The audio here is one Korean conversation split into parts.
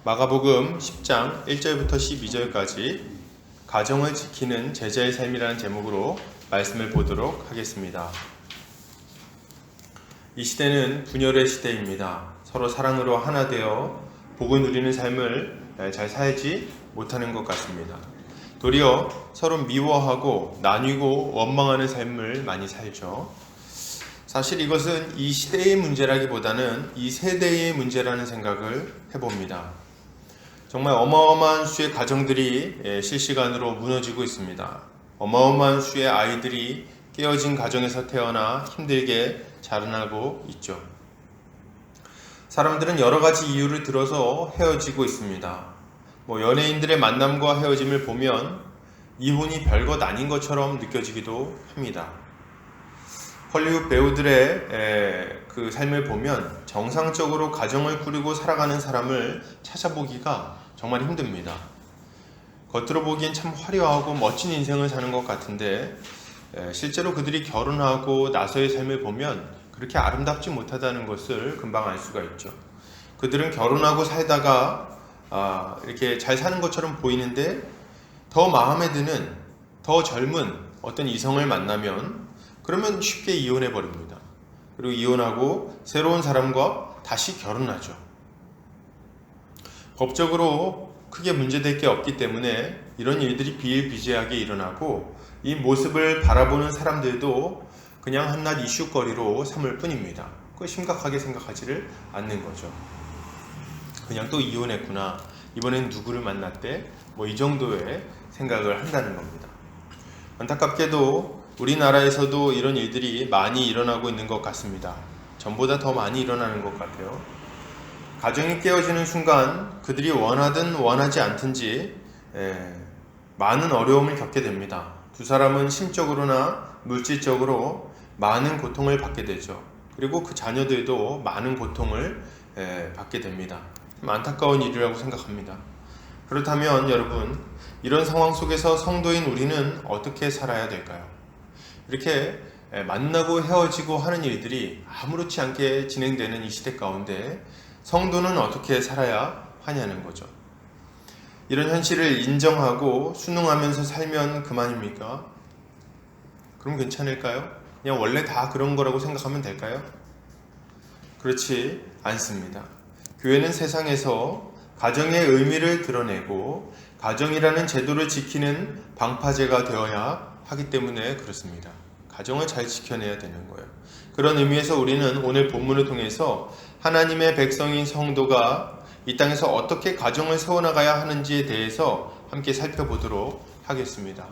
마가복음 10장 1절부터 12절까지 가정을 지키는 제자의 삶이라는 제목으로 말씀을 보도록 하겠습니다. 이 시대는 분열의 시대입니다. 서로 사랑으로 하나 되어 복을 누리는 삶을 잘 살지 못하는 것 같습니다. 도리어 서로 미워하고 나뉘고 원망하는 삶을 많이 살죠. 사실 이것은 이 시대의 문제라기보다는 이 세대의 문제라는 생각을 해봅니다. 정말 어마어마한 수의 가정들이 실시간으로 무너지고 있습니다. 어마어마한 수의 아이들이 깨어진 가정에서 태어나 힘들게 자라나고 있죠. 사람들은 여러 가지 이유를 들어서 헤어지고 있습니다. 연예인들의 만남과 헤어짐을 보면 이혼이 별것 아닌 것처럼 느껴지기도 합니다. 헐리우드 배우들의 그 삶을 보면 정상적으로 가정을 꾸리고 살아가는 사람을 찾아보기가 정말 힘듭니다. 겉으로 보기엔 참 화려하고 멋진 인생을 사는 것 같은데 실제로 그들이 결혼하고 나서의 삶을 보면 그렇게 아름답지 못하다는 것을 금방 알 수가 있죠. 그들은 결혼하고 살다가 이렇게 잘 사는 것처럼 보이는데 더 마음에 드는 더 젊은 어떤 이성을 만나면 그러면 쉽게 이혼해 버립니다. 그리고 이혼하고 새로운 사람과 다시 결혼하죠. 법적으로 크게 문제될 게 없기 때문에 이런 일들이 비일비재하게 일어나고 이 모습을 바라보는 사람들도 그냥 한낱 이슈거리로 삼을 뿐입니다. 그걸 심각하게 생각하지를 않는 거죠. 그냥 또 이혼했구나, 이번엔 누구를 만났대, 이 정도의 생각을 한다는 겁니다. 안타깝게도 우리나라에서도 이런 일들이 많이 일어나고 있는 것 같습니다. 전보다 더 많이 일어나는 것 같아요. 가정이 깨어지는 순간 그들이 원하든 원하지 않든지 많은 어려움을 겪게 됩니다. 두 사람은 심적으로나 물질적으로 많은 고통을 받게 되죠. 그리고 그 자녀들도 많은 고통을 받게 됩니다. 안타까운 일이라고 생각합니다. 그렇다면 여러분, 이런 상황 속에서 성도인 우리는 어떻게 살아야 될까요? 이렇게 만나고 헤어지고 하는 일들이 아무렇지 않게 진행되는 이 시대 가운데 성도는 어떻게 살아야 하냐는 거죠. 이런 현실을 인정하고 순응하면서 살면 그만입니까? 그럼 괜찮을까요? 그냥 원래 다 그런 거라고 생각하면 될까요? 그렇지 않습니다. 교회는 세상에서 가정의 의미를 드러내고 가정이라는 제도를 지키는 방파제가 되어야 하기 때문에 그렇습니다. 가정을 잘 지켜내야 되는 거예요. 그런 의미에서 우리는 오늘 본문을 통해서 하나님의 백성인 성도가 이 땅에서 어떻게 가정을 세워나가야 하는지에 대해서 함께 살펴보도록 하겠습니다.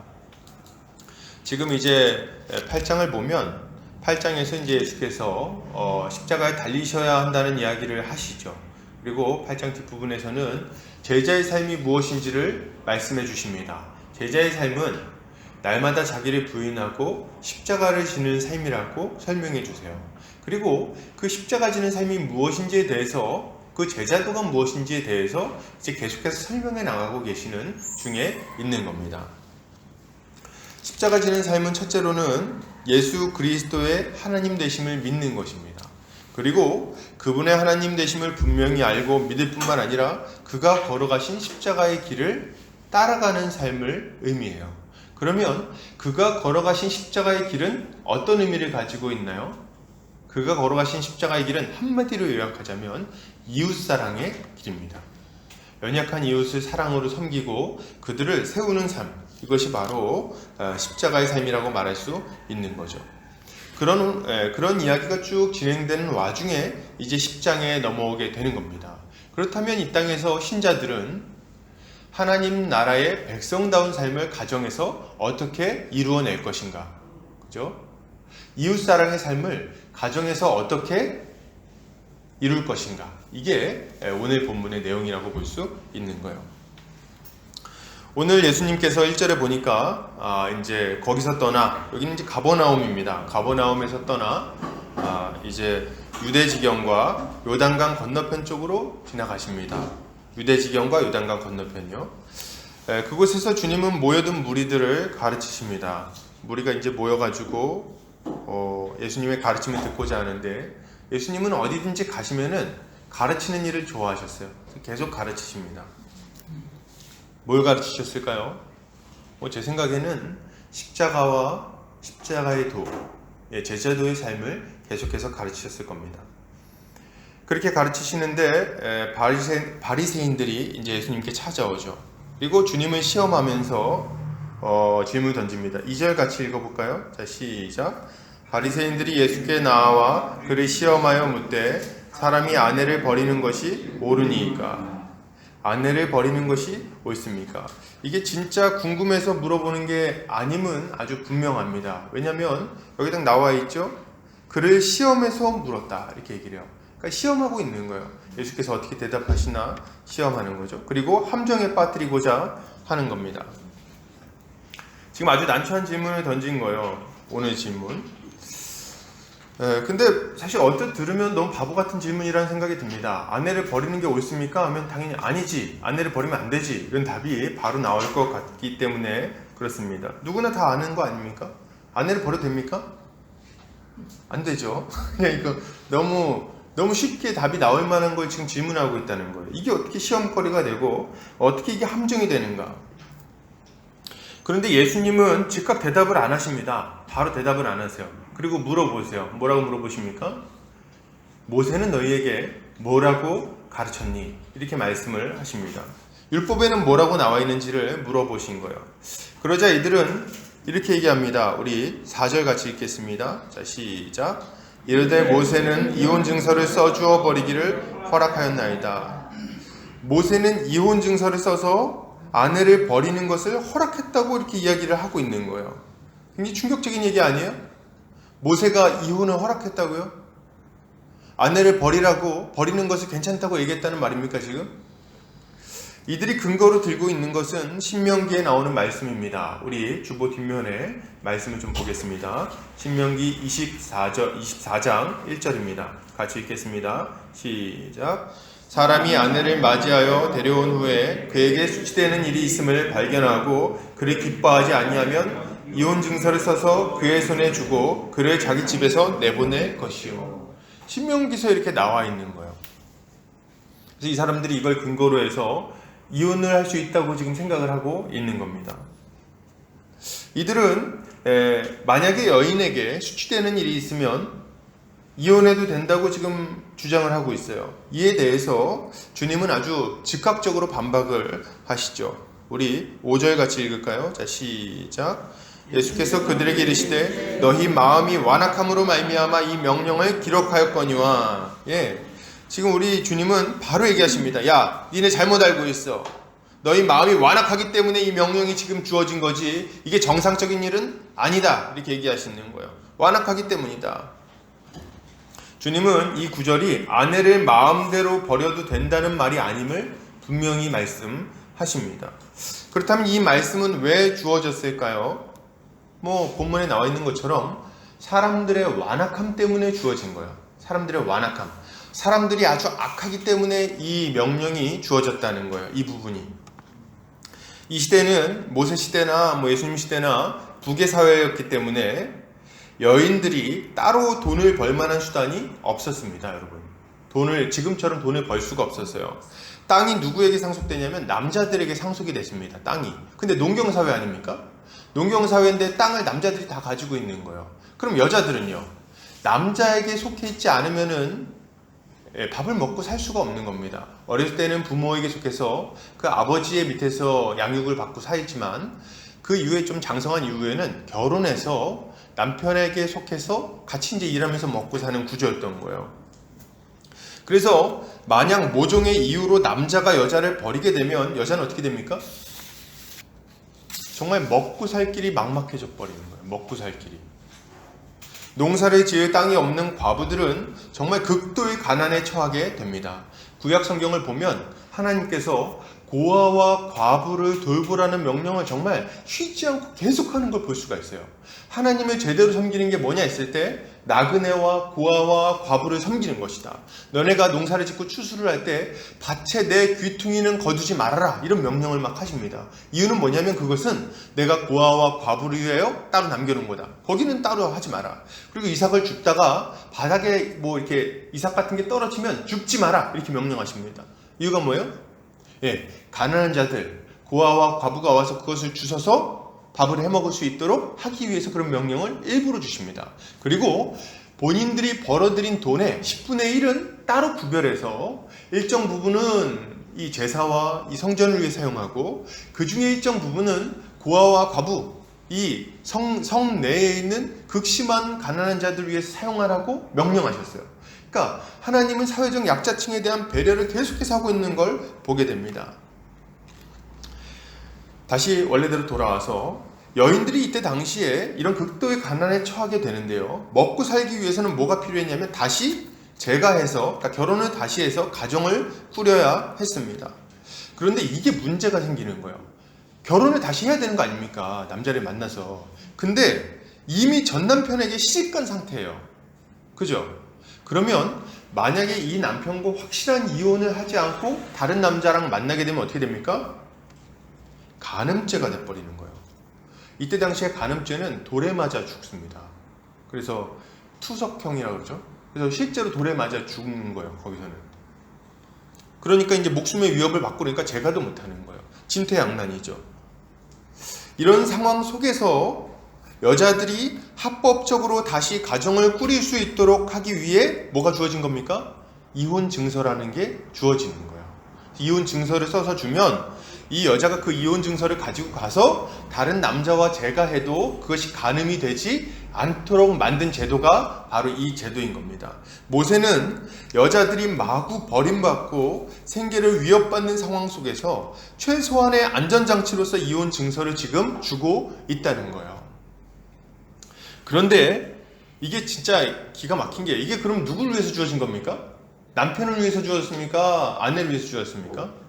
지금 이제 8장을 보면 8장에서 이제 예수께서 십자가에 달리셔야 한다는 이야기를 하시죠. 그리고 8장 뒷부분에서는 제자의 삶이 무엇인지를 말씀해 주십니다. 제자의 삶은 날마다 자기를 부인하고 십자가를 지는 삶이라고 설명해 주세요. 그리고 그 십자가 지는 삶이 무엇인지에 대해서, 그 제자도가 무엇인지에 대해서 이제 계속해서 설명해 나가고 계시는 중에 있는 겁니다. 십자가 지는 삶은 첫째로는 예수 그리스도의 하나님 되심을 믿는 것입니다. 그리고 그분의 하나님 되심을 분명히 알고 믿을 뿐만 아니라 그가 걸어가신 십자가의 길을 따라가는 삶을 의미해요. 그러면 그가 걸어가신 십자가의 길은 어떤 의미를 가지고 있나요? 그가 걸어가신 십자가의 길은 한마디로 요약하자면 이웃사랑의 길입니다. 연약한 이웃을 사랑으로 섬기고 그들을 세우는 삶, 이것이 바로 십자가의 삶이라고 말할 수 있는 거죠. 그런 이야기가 쭉 진행되는 와중에 이제 10장에 넘어오게 되는 겁니다. 그렇다면 이 땅에서 신자들은 하나님 나라의 백성다운 삶을 가정에서 어떻게 이루어낼 것인가? 그죠? 이웃사랑의 삶을 가정에서 어떻게 이룰 것인가? 이게 오늘 본문의 내용이라고 볼 수 있는 거예요. 오늘 예수님께서 1절에 보니까 이제 거기서 떠나, 여기는 이제 가버나움입니다. 가버나움에서 떠나 이제 유대지경과 요단강 건너편 쪽으로 지나가십니다. 유대지경과 요단강 건너편이요. 그곳에서 주님은 모여든 무리들을 가르치십니다. 무리가 이제 모여가지고 예수님의 가르침을 듣고자 하는데 예수님은 어디든지 가시면은 가르치는 일을 좋아하셨어요. 계속 가르치십니다. 뭘 가르치셨을까요? 제 생각에는 십자가와 십자가의 도, 제자도의 삶을 계속해서 가르치셨을 겁니다. 그렇게 가르치시는데 바리새인들이 이제 예수님께 찾아오죠. 그리고 주님을 시험하면서 질문을 던집니다. 2절 같이 읽어볼까요? 자, 시작. 바리새인들이 예수께 나와 그를 시험하여 묻되 사람이 아내를 버리는 것이 옳으니까? 아내를 버리는 것이 옳습니까? 이게 진짜 궁금해서 물어보는 게 아님은 아주 분명합니다. 왜냐하면 여기 딱 나와 있죠. 그를 시험해서 물었다 이렇게 얘기를 해요. 그러니까 시험하고 있는 거예요. 예수께서 어떻게 대답하시나 시험하는 거죠. 그리고 함정에 빠뜨리고자 하는 겁니다. 지금 아주 난처한 질문을 던진 거예요. 오늘 질문. 근데 사실 언뜻 들으면 너무 바보 같은 질문이라는 생각이 듭니다. 아내를 버리는 게 옳습니까? 하면 당연히 아니지. 아내를 버리면 안 되지. 이런 답이 바로 나올 것 같기 때문에 그렇습니다. 누구나 다 아는 거 아닙니까? 아내를 버려도 됩니까? 안 되죠. 그러니까 너무 쉽게 답이 나올 만한 걸 지금 질문하고 있다는 거예요. 이게 어떻게 시험거리가 되고 어떻게 이게 함정이 되는가? 그런데 예수님은 즉각 대답을 안 하십니다. 바로 대답을 안 하세요. 그리고 물어보세요. 뭐라고 물어보십니까? 모세는 너희에게 뭐라고 가르쳤니? 이렇게 말씀을 하십니다. 율법에는 뭐라고 나와 있는지를 물어보신 거예요. 그러자 이들은 이렇게 얘기합니다. 우리 4절 같이 읽겠습니다. 자, 시작. 이르되 모세는 이혼 증서를 써주어 버리기를 허락하였나이다. 모세는 이혼 증서를 써서 아내를 버리는 것을 허락했다고 이렇게 이야기를 하고 있는 거예요. 굉장히 충격적인 얘기 아니에요? 모세가 이혼을 허락했다고요? 아내를 버리는 것을 괜찮다고 얘기했다는 말입니까 지금? 이들이 근거로 들고 있는 것은 신명기에 나오는 말씀입니다. 우리 주보 뒷면에 말씀을 좀 보겠습니다. 신명기 24장 1절입니다. 같이 읽겠습니다. 시작. 사람이 아내를 맞이하여 데려온 후에 그에게 수치되는 일이 있음을 발견하고 그를 기뻐하지 아니하면 이혼 증서를 써서 그의 손에 주고 그를 자기 집에서 내보낼 것이요. 신명기서에 이렇게 나와 있는 거예요. 그래서 이 사람들이 이걸 근거로 해서 이혼을 할 수 있다고 지금 생각을 하고 있는 겁니다. 이들은 만약에 여인에게 수치되는 일이 있으면 이혼해도 된다고 지금 주장을 하고 있어요. 이에 대해서 주님은 아주 즉각적으로 반박을 하시죠. 우리 5절 같이 읽을까요? 자, 시작. 예수께서 그들에게 이르시되 너희 마음이 완악함으로 말미암아 이 명령을 기록하였거니와. 지금 우리 주님은 바로 얘기하십니다. 야, 니네 잘못 알고 있어. 너희 마음이 완악하기 때문에 이 명령이 지금 주어진 거지 이게 정상적인 일은 아니다. 이렇게 얘기하시는 거예요. 완악하기 때문이다. 주님은 이 구절이 아내를 마음대로 버려도 된다는 말이 아님을 분명히 말씀하십니다. 그렇다면 이 말씀은 왜 주어졌을까요? 본문에 나와 있는 것처럼 사람들의 완악함 때문에 주어진 거예요. 사람들의 완악함. 사람들이 아주 악하기 때문에 이 명령이 주어졌다는 거예요. 이 부분이. 이 시대는 모세 시대나 예수님 시대나 북의 사회였기 때문에 여인들이 따로 돈을 벌 만한 수단이 없었습니다, 여러분. 지금처럼 돈을 벌 수가 없었어요. 땅이 누구에게 상속되냐면 남자들에게 상속이 됐습니다, 땅이. 근데 농경사회 아닙니까? 농경사회인데 땅을 남자들이 다 가지고 있는 거예요. 그럼 여자들은요? 남자에게 속해 있지 않으면은 밥을 먹고 살 수가 없는 겁니다. 어렸을 때는 부모에게 속해서 그 아버지의 밑에서 양육을 받고 살지만 그 이후에 좀 장성한 이후에는 결혼해서 남편에게 속해서 같이 이제 일하면서 먹고 사는 구조였던 거예요. 그래서 만약 모종의 이유로 남자가 여자를 버리게 되면 여자는 어떻게 됩니까? 정말 먹고 살 길이 막막해져 버리는 거예요. 먹고 살 길이. 농사를 지을 땅이 없는 과부들은 정말 극도의 가난에 처하게 됩니다. 구약 성경을 보면 하나님께서 고아와 과부를 돌보라는 명령을 정말 쉬지 않고 계속하는 걸 볼 수가 있어요. 하나님을 제대로 섬기는 게 뭐냐 했을 때 나그네와 고아와 과부를 섬기는 것이다. 너네가 농사를 짓고 추수를 할 때 밭에 내 귀퉁이는 거두지 말아라. 이런 명령을 막 하십니다. 이유는 뭐냐면 그것은 내가 고아와 과부를 위하여 따로 남겨놓은 거다. 거기는 따로 하지 마라. 그리고 이삭을 줍다가 바닥에 뭐 이렇게 이삭 같은 게 떨어지면 줍지 마라. 이렇게 명령하십니다. 이유가 뭐예요? 예, 가난한 자들, 고아와 과부가 와서 그것을 주워서 밥을 해먹을 수 있도록 하기 위해서 그런 명령을 일부러 주십니다. 그리고 본인들이 벌어들인 돈의 10분의 1은 따로 구별해서 일정 부분은 이 제사와 이 성전을 위해 사용하고 그 중에 일정 부분은 고아와 과부, 이 성 내에 있는 극심한 가난한 자들을 위해서 사용하라고 명령하셨어요. 그러니까 하나님은 사회적 약자층에 대한 배려를 계속해서 하고 있는 걸 보게 됩니다. 다시 원래대로 돌아와서 여인들이 이때 당시에 이런 극도의 가난에 처하게 되는데요. 먹고 살기 위해서는 뭐가 필요했냐면 다시 재가해서, 그러니까 결혼을 다시 해서 가정을 꾸려야 했습니다. 그런데 이게 문제가 생기는 거예요. 결혼을 다시 해야 되는 거 아닙니까? 남자를 만나서. 근데 이미 전 남편에게 시집간 상태예요. 그죠? 그러면 만약에 이 남편과 확실한 이혼을 하지 않고 다른 남자랑 만나게 되면 어떻게 됩니까? 간음죄가 돼버리는 거예요. 이때 당시에 간음죄는 돌에 맞아 죽습니다. 그래서 투석형이라고 그러죠. 그래서 실제로 돌에 맞아 죽는 거예요. 거기서는. 그러니까 이제 목숨의 위협을 받고 그러니까 재가도 못하는 거예요. 진퇴양난이죠. 이런 상황 속에서 여자들이 합법적으로 다시 가정을 꾸릴 수 있도록 하기 위해 뭐가 주어진 겁니까? 이혼 증서라는 게 주어지는 거예요. 이혼 증서를 써서 주면 이 여자가 그 이혼 증서를 가지고 가서 다른 남자와 재가해도 그것이 간음이 되지 않도록 만든 제도가 바로 이 제도인 겁니다. 모세는 여자들이 마구 버림받고 생계를 위협받는 상황 속에서 최소한의 안전장치로서 이혼 증서를 지금 주고 있다는 거예요. 그런데 이게 진짜 기가 막힌 게 이게 그럼 누구를 위해서 주어진 겁니까? 남편을 위해서 주어졌습니까? 아내를 위해서 주어졌습니까?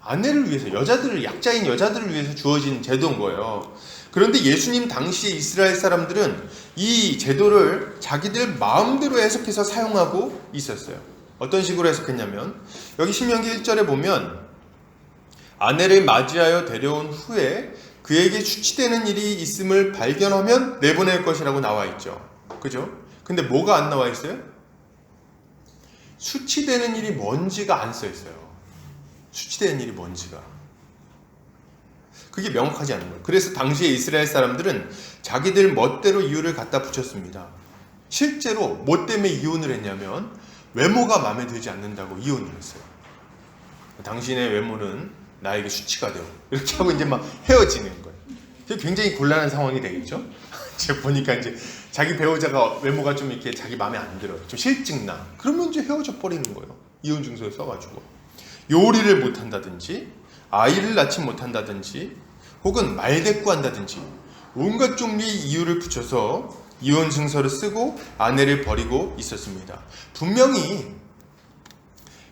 아내를 위해서, 여자들을, 약자인 여자들을 위해서 주어진 제도인 거예요. 그런데 예수님 당시의 이스라엘 사람들은 이 제도를 자기들 마음대로 해석해서 사용하고 있었어요. 어떤 식으로 해석했냐면 여기 신명기 1절에 보면 아내를 맞이하여 데려온 후에 그에게 수치되는 일이 있음을 발견하면 내보낼 것이라고 나와 있죠. 그죠? 근데 뭐가 안 나와 있어요? 수치되는 일이 뭔지가 안 써 있어요. 수치되는 일이 뭔지가. 그게 명확하지 않은 거예요. 그래서 당시에 이스라엘 사람들은 자기들 멋대로 이유를 갖다 붙였습니다. 실제로 뭐 때문에 이혼을 했냐면 외모가 마음에 들지 않는다고 이혼을 했어요. 당신의 외모는 나에게 수치가 되고 이렇게 하고 이제 막 헤어지는 거예요. 굉장히 곤란한 상황이 되겠죠. 제가 보니까 이제 자기 배우자가 외모가 좀 이렇게 자기 마음에 안 들어요. 좀 실증나. 그러면 이제 헤어져 버리는 거예요. 이혼 증서에 써가지고. 요리를 못한다든지 아이를 낳지 못한다든지 혹은 말대꾸한다든지 온갖 종류의 이유를 붙여서 이혼 증서를 쓰고 아내를 버리고 있었습니다. 분명히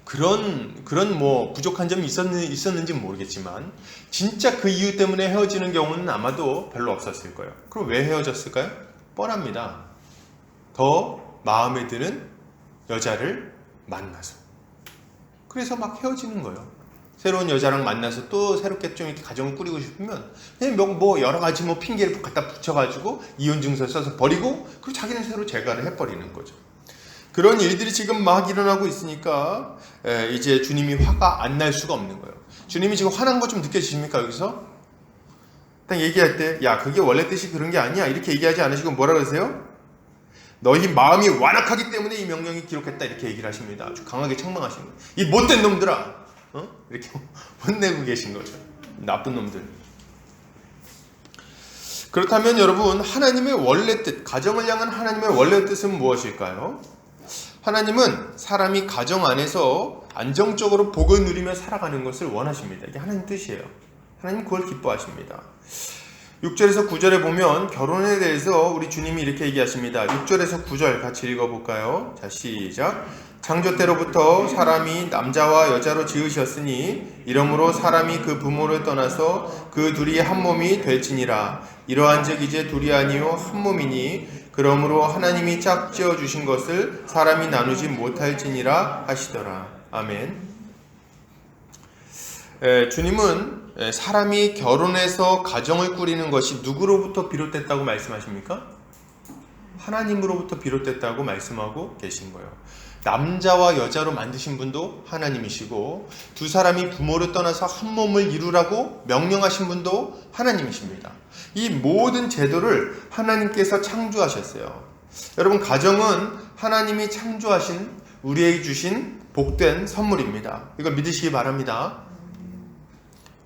그런 뭐 부족한 점이 있었는지는 모르겠지만 진짜 그 이유 때문에 헤어지는 경우는 아마도 별로 없었을 거예요. 그럼 왜 헤어졌을까요? 뻔합니다. 더 마음에 드는 여자를 만나서. 그래서 막 헤어지는 거예요. 새로운 여자랑 만나서 또 새롭게 좀 이렇게 가정을 꾸리고 싶으면 그냥 뭐 여러 가지 뭐 핑계를 갖다 붙여가지고 이혼 증서 써서 버리고 그리고 자기는 새로 재가를 해버리는 거죠. 그런 일들이 지금 막 일어나고 있으니까 이제 주님이 화가 안 날 수가 없는 거예요. 주님이 지금 화난 거 좀 느껴지십니까? 여기서 딱 얘기할 때 야 그게 원래 뜻이 그런 게 아니야 이렇게 얘기하지 않으시고 뭐라 그러세요? 너희 마음이 완악하기 때문에 이 명령이 기록했다 이렇게 얘기를 하십니다. 아주 강하게 책망하시는 거예요. 이 못된 놈들아 이렇게 혼내고 계신 거죠. 나쁜 놈들. 그렇다면 여러분 하나님의 원래 뜻, 가정을 향한 하나님의 원래 뜻은 무엇일까요? 하나님은 사람이 가정 안에서 안정적으로 복을 누리며 살아가는 것을 원하십니다. 이게 하나님 뜻이에요. 하나님 그걸 기뻐하십니다. 6절에서 9절에 보면 결혼에 대해서 우리 주님이 이렇게 얘기하십니다. 6절에서 9절 같이 읽어볼까요? 자, 시작. 창조 때로부터 사람이 남자와 여자로 지으셨으니 이러므로 사람이 그 부모를 떠나서 그 둘이 한 몸이 될지니라. 이러한즉 이제 둘이 아니요 한 몸이니 그러므로 하나님이 짝지어 주신 것을 사람이 나누지 못할지니라 하시더라. 아멘. 주님은 사람이 결혼해서 가정을 꾸리는 것이 누구로부터 비롯됐다고 말씀하십니까? 하나님으로부터 비롯됐다고 말씀하고 계신 거예요. 남자와 여자로 만드신 분도 하나님이시고 두 사람이 부모를 떠나서 한 몸을 이루라고 명령하신 분도 하나님이십니다. 이 모든 제도를 하나님께서 창조하셨어요. 여러분, 가정은 하나님이 창조하신 우리에게 주신 복된 선물입니다. 이걸 믿으시기 바랍니다.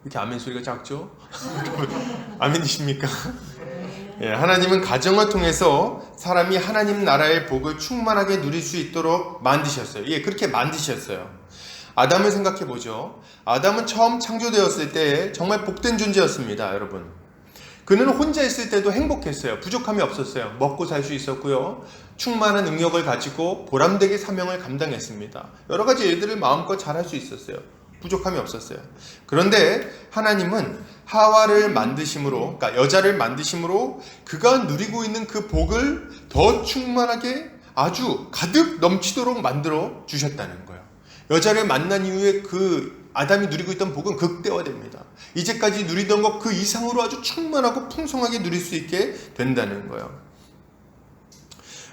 이렇게 아멘 소리가 작죠? 아멘이십니까? 예, 하나님은 가정을 통해서 사람이 하나님 나라의 복을 충만하게 누릴 수 있도록 만드셨어요. 예, 그렇게 만드셨어요. 아담을 생각해 보죠. 아담은 처음 창조되었을 때 정말 복된 존재였습니다, 여러분. 그는 혼자 있을 때도 행복했어요. 부족함이 없었어요. 먹고 살 수 있었고요. 충만한 능력을 가지고 보람되게 사명을 감당했습니다. 여러 가지 일들을 마음껏 잘할 수 있었어요. 부족함이 없었어요. 그런데 하나님은 하와를 만드심으로, 그러니까 여자를 만드심으로 그가 누리고 있는 그 복을 더 충만하게 아주 가득 넘치도록 만들어 주셨다는 거예요. 여자를 만난 이후에 그 아담이 누리고 있던 복은 극대화됩니다. 이제까지 누리던 것 그 이상으로 아주 충만하고 풍성하게 누릴 수 있게 된다는 거예요.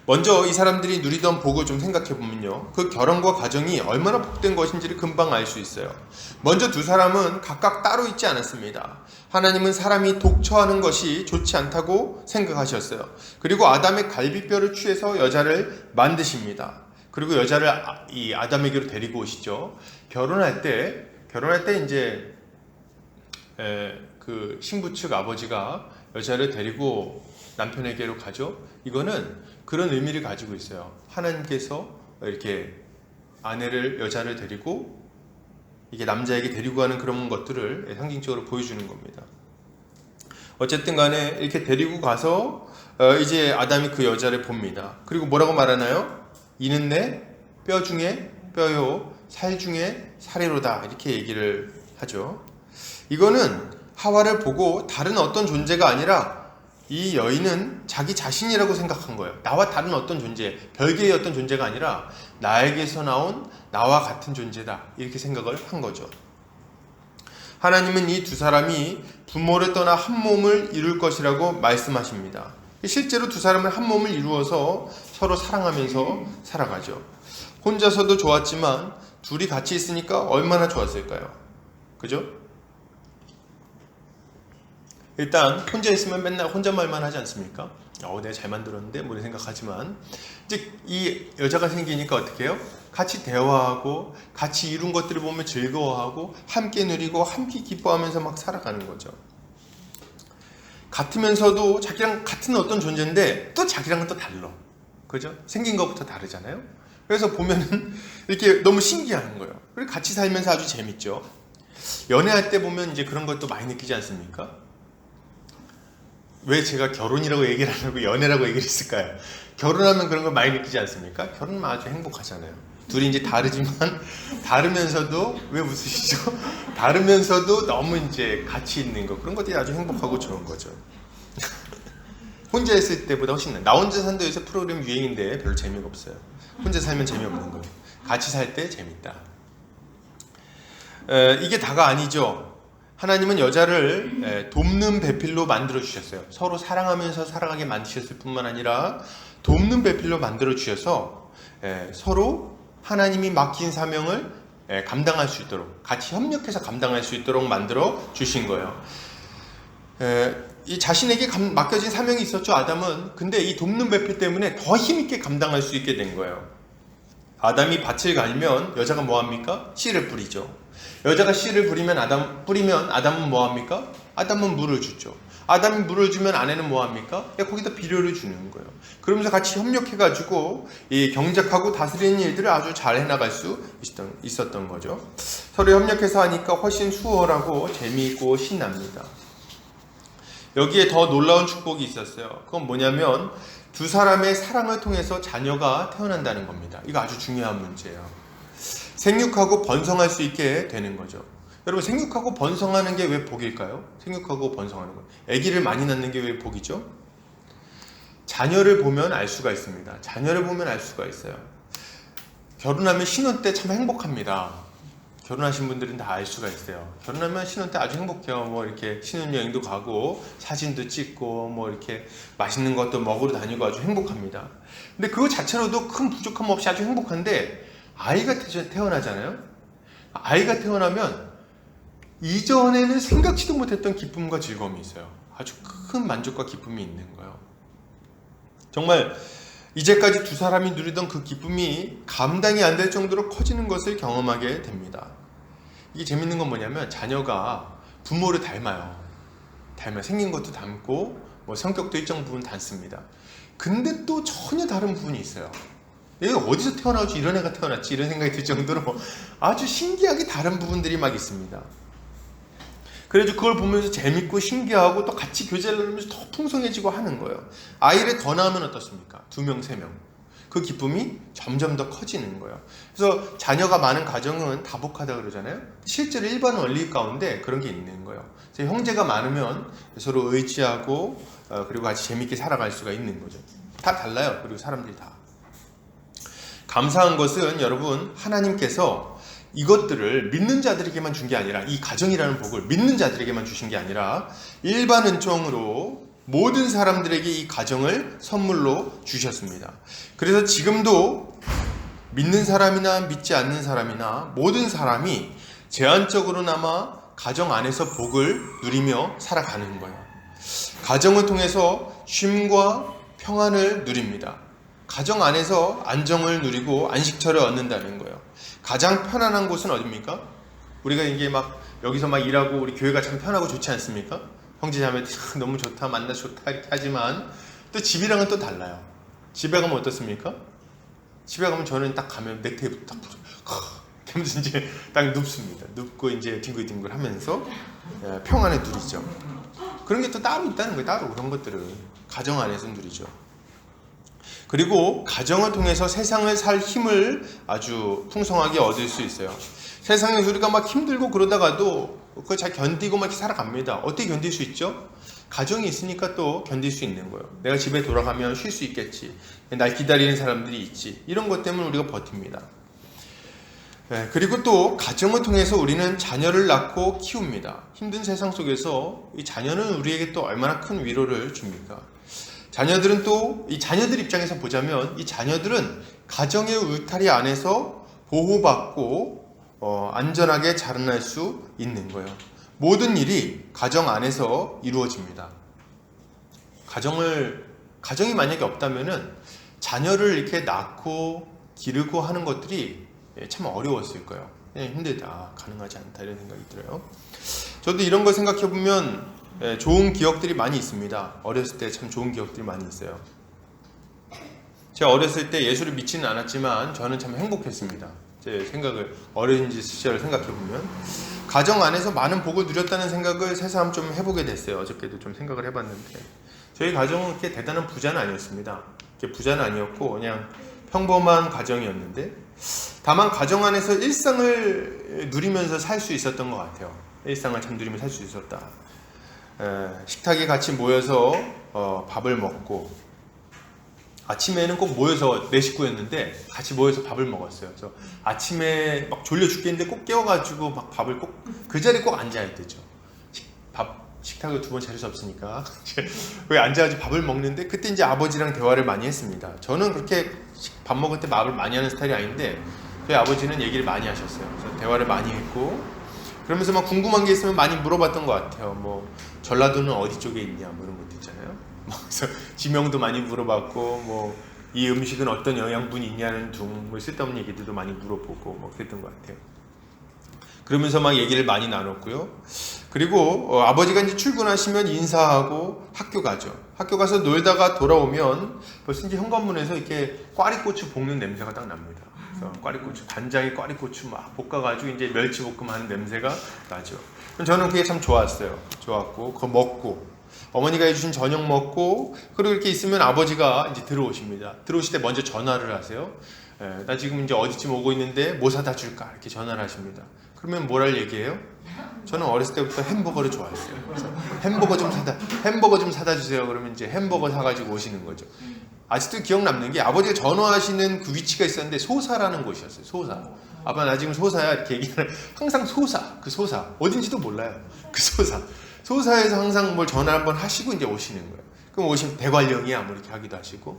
먼저 이 사람들이 누리던 복을 좀 생각해 보면요, 그 결혼과 가정이 얼마나 복된 것인지를 금방 알 수 있어요. 먼저 두 사람은 각각 따로 있지 않았습니다. 하나님은 사람이 독처하는 것이 좋지 않다고 생각하셨어요. 그리고 아담의 갈비뼈를 취해서 여자를 만드십니다. 그리고 여자를 이 아담에게로 데리고 오시죠. 결혼할 때 이제 그 신부 측 아버지가 여자를 데리고 남편에게로 가죠. 이거는 그런 의미를 가지고 있어요. 하나님께서 이렇게 여자를 데리고 이게 남자에게 데리고 가는 그런 것들을 상징적으로 보여주는 겁니다. 어쨌든 간에 이렇게 데리고 가서 이제 아담이 그 여자를 봅니다. 그리고 뭐라고 말하나요? 이는 내 뼈 중에 뼈요, 살 중에 살이로다, 이렇게 얘기를 하죠. 이거는 하와를 보고 다른 어떤 존재가 아니라 이 여인은 자기 자신이라고 생각한 거예요. 나와 다른 어떤 존재, 별개의 어떤 존재가 아니라 나에게서 나온 나와 같은 존재다, 이렇게 생각을 한 거죠. 하나님은 이 두 사람이 부모를 떠나 한 몸을 이룰 것이라고 말씀하십니다. 실제로 두 사람은 한 몸을 이루어서 서로 사랑하면서 살아가죠. 혼자서도 좋았지만 둘이 같이 있으니까 얼마나 좋았을까요? 그죠? 일단 혼자 있으면 맨날 혼잣말만 하지 않습니까? 내가 잘 만들었는데 뭐 이런 생각하지만 이제 이 여자가 생기니까 어떻게 해요? 같이 대화하고 같이 이룬 것들을 보면 즐거워하고 함께 누리고 함께 기뻐하면서 막 살아가는 거죠. 같으면서도 자기랑 같은 어떤 존재인데 또 자기랑은 또 달라. 그죠? 생긴 것부터 다르잖아요. 그래서 보면은 이렇게 너무 신기한 거예요. 그리고 같이 살면서 아주 재밌죠. 연애할 때 보면 이제 그런 것도 많이 느끼지 않습니까? 왜 제가 결혼이라고 얘기를 안 하고 연애라고 얘기를 했을까요? 결혼하면 그런 걸 많이 느끼지 않습니까? 결혼은 아주 행복하잖아요. 둘이 이제 다르지만 다르면서도, 왜 웃으시죠? 다르면서도 너무 이제 같이 있는 거, 그런 것들이 아주 행복하고 좋은 거죠. 혼자 있을 때보다 훨씬 나 혼자 산다 요새 프로그램 유행인데 별로 재미가 없어요. 혼자 살면 재미없는 거예요. 같이 살 때 재밌다. 이게 다가 아니죠. 하나님은 여자를 돕는 배필로 만들어 주셨어요. 서로 사랑하면서 살아가게 만드셨을 뿐만 아니라 돕는 배필로 만들어 주셔서 서로 하나님이 맡긴 사명을 감당할 수 있도록, 같이 협력해서 감당할 수 있도록 만들어 주신 거예요. 이 자신에게 맡겨진 사명이 있었죠, 아담은. 근데 이 돕는 배필 때문에 더 힘있게 감당할 수 있게 된 거예요. 아담이 밭을 갈면 여자가 뭐합니까? 씨를 뿌리죠. 여자가 씨를 뿌리면 아담은 뭐합니까? 아담은 물을 주죠. 아담이 물을 주면 아내는 뭐합니까? 거기다 비료를 주는 거예요. 그러면서 같이 협력해가지고 이 경작하고 다스리는 일들을 아주 잘 해나갈 수 있었던 거죠. 서로 협력해서 하니까 훨씬 수월하고 재미있고 신납니다. 여기에 더 놀라운 축복이 있었어요. 그건 뭐냐면 두 사람의 사랑을 통해서 자녀가 태어난다는 겁니다. 이거 아주 중요한 문제예요. 생육하고 번성할 수 있게 되는 거죠. 여러분, 생육하고 번성하는 게 왜 복일까요? 생육하고 번성하는 거. 아기를 많이 낳는 게 왜 복이죠? 자녀를 보면 알 수가 있습니다. 자녀를 보면 알 수가 있어요. 결혼하면 신혼 때 참 행복합니다. 결혼하신 분들은 다 알 수가 있어요. 결혼하면 신혼 때 아주 행복해요. 뭐 이렇게 신혼여행도 가고 사진도 찍고 뭐 이렇게 맛있는 것도 먹으러 다니고 아주 행복합니다. 근데 그거 자체로도 큰 부족함 없이 아주 행복한데, 아이가 태어나잖아요. 아이가 태어나면 이전에는 생각지도 못했던 기쁨과 즐거움이 있어요. 아주 큰 만족과 기쁨이 있는 거예요. 정말 이제까지 두 사람이 누리던 그 기쁨이 감당이 안 될 정도로 커지는 것을 경험하게 됩니다. 이게 재밌는 건 뭐냐면, 자녀가 부모를 닮아요. 생긴 것도 닮고 뭐 성격도 일정 부분 닮습니다. 근데 또 전혀 다른 부분이 있어요. 얘가 어디서 태어나지 이런 애가 태어났지 이런 생각이 들 정도로 아주 신기하게 다른 부분들이 막 있습니다. 그래서 그걸 보면서 재밌고 신기하고 또 같이 교제를 하면서 더 풍성해지고 하는 거예요. 아이를 더 낳으면 어떻습니까? 2명, 3명. 그 기쁨이 점점 더 커지는 거예요. 그래서 자녀가 많은 가정은 다복하다 그러잖아요. 실제로 일반 원리 가운데 그런 게 있는 거예요. 그래서 형제가 많으면 서로 의지하고 그리고 같이 재밌게 살아갈 수가 있는 거죠. 다 달라요. 그리고 사람들이 다. 감사한 것은 여러분, 하나님께서 이것들을 믿는 자들에게만 준 게 아니라, 이 가정이라는 복을 믿는 자들에게만 주신 게 아니라 일반 은총으로 모든 사람들에게 이 가정을 선물로 주셨습니다. 그래서 지금도 믿는 사람이나 믿지 않는 사람이나 모든 사람이 제한적으로나마 가정 안에서 복을 누리며 살아가는 거예요. 가정을 통해서 쉼과 평안을 누립니다. 가정 안에서 안정을 누리고 안식처를 얻는다는 거예요. 가장 편안한 곳은 어디입니까? 우리가 이게 막 여기서 막 일하고 우리 교회가 참 편하고 좋지 않습니까? 형제자매 너무 좋다, 만나 좋다 이렇게 하지만 또 집이랑은 또 달라요. 집에 가면 어떻습니까? 집에 가면 저는 딱 가면 넥타이부터 딱 붙여, 하면서 이제 딱 눕습니다. 눕고 이제 뒹굴뒹굴 하면서 평안을 누리죠. 그런 게 또 따로 있다는 거예요. 따로 그런 것들을 가정 안에서 누리죠. 그리고 가정을 통해서 세상을 살 힘을 아주 풍성하게 얻을 수 있어요. 세상에서 우리가 막 힘들고 그러다가도 그걸 잘 견디고 막 이렇게 살아갑니다. 어떻게 견딜 수 있죠? 가정이 있으니까 또 견딜 수 있는 거예요. 내가 집에 돌아가면 쉴 수 있겠지. 날 기다리는 사람들이 있지. 이런 것 때문에 우리가 버팁니다. 그리고 또 가정을 통해서 우리는 자녀를 낳고 키웁니다. 힘든 세상 속에서 이 자녀는 우리에게 또 얼마나 큰 위로를 줍니까? 자녀들은 또 이 자녀들 입장에서 보자면 이 자녀들은 가정의 울타리 안에서 보호받고 안전하게 자라날 수 있는 거예요. 모든 일이 가정 안에서 이루어집니다. 가정이 만약에 없다면은 자녀를 이렇게 낳고 기르고 하는 것들이 참 어려웠을 거예요. 그냥 힘들다, 가능하지 않다 이런 생각이 들어요. 저도 이런 걸 생각해 보면 좋은 기억들이 많이 있습니다. 어렸을 때 참 좋은 기억들이 많이 있어요. 제가 어렸을 때 예수를 믿지는 않았지만 저는 참 행복했습니다. 제 생각을, 어린 시절을 생각해 보면 가정 안에서 많은 복을 누렸다는 생각을 새삼 좀 해보게 됐어요. 어저께도 좀 생각을 해봤는데 저희 가정은 그렇게 대단한 부자는 아니었습니다. 부자는 아니었고 그냥 평범한 가정이었는데, 다만 가정 안에서 일상을 누리면서 살 수 있었던 것 같아요. 일상을 참 누리면서 살 수 있었다. 식탁에 같이 모여서 밥을 먹고, 아침에는 꼭 모여서 네 식구였는데 같이 모여서 밥을 먹었어요. 그래서 아침에 막 졸려 죽겠는데 꼭 깨워가지고 막 밥을 꼭 그 자리에 꼭 앉아야 되죠. 식탁을 두 번 차릴 수 없으니까 거기 앉아가지고 밥을 먹는데, 그때 이제 아버지랑 대화를 많이 했습니다. 저는 그렇게 밥 먹을 때 말을 많이 하는 스타일이 아닌데 저희 아버지는 얘기를 많이 하셨어요. 그래서 대화를 많이 했고, 그러면서 막 궁금한 게 있으면 많이 물어봤던 것 같아요. 뭐 전라도는 어디 쪽에 있냐 뭐 이런 것도 있잖아요. 그래서 지명도 많이 물어봤고, 뭐 이 음식은 어떤 영양분이 있냐는 둥 뭐 쓸데없는 얘기들도 많이 물어보고 뭐 그랬던 것 같아요. 그러면서 막 얘기를 많이 나눴고요. 그리고 아버지가 이제 출근하시면 인사하고 학교 가죠. 학교 가서 놀다가 돌아오면 벌써 이제 현관문에서 이렇게 꽈리고추 볶는 냄새가 딱 납니다. 그래서 꽈리고추, 간장에 꽈리고추 막 볶아가지고 이제 멸치볶음 하는 냄새가 나죠. 저는 그게 참 좋았어요. 좋았고, 그거 먹고. 어머니가 해주신 저녁 먹고, 그리고 이렇게 있으면 아버지가 이제 들어오십니다. 들어오실 때 먼저 전화를 하세요. 나 지금 이제 어디쯤 오고 있는데 뭐 사다 줄까? 이렇게 전화를 하십니다. 그러면 뭐랄 얘기예요? 저는 어렸을 때부터 햄버거를 좋아했어요. 그래서 햄버거 좀 사다 주세요. 그러면 이제 햄버거 사가지고 오시는 거죠. 아직도 기억 남는 게 아버지가 전화하시는 그 위치가 있었는데 소사라는 곳이었어요. 소사. 아빠 나 지금 소사야 이렇게 얘기하는, 항상 소사, 그 소사 어딘지도 몰라요. 그 소사에서 항상 뭘 전화 한번 하시고 이제 오시는 거예요. 그럼 오시면 대관령이야 뭐 이렇게 하기도 하시고,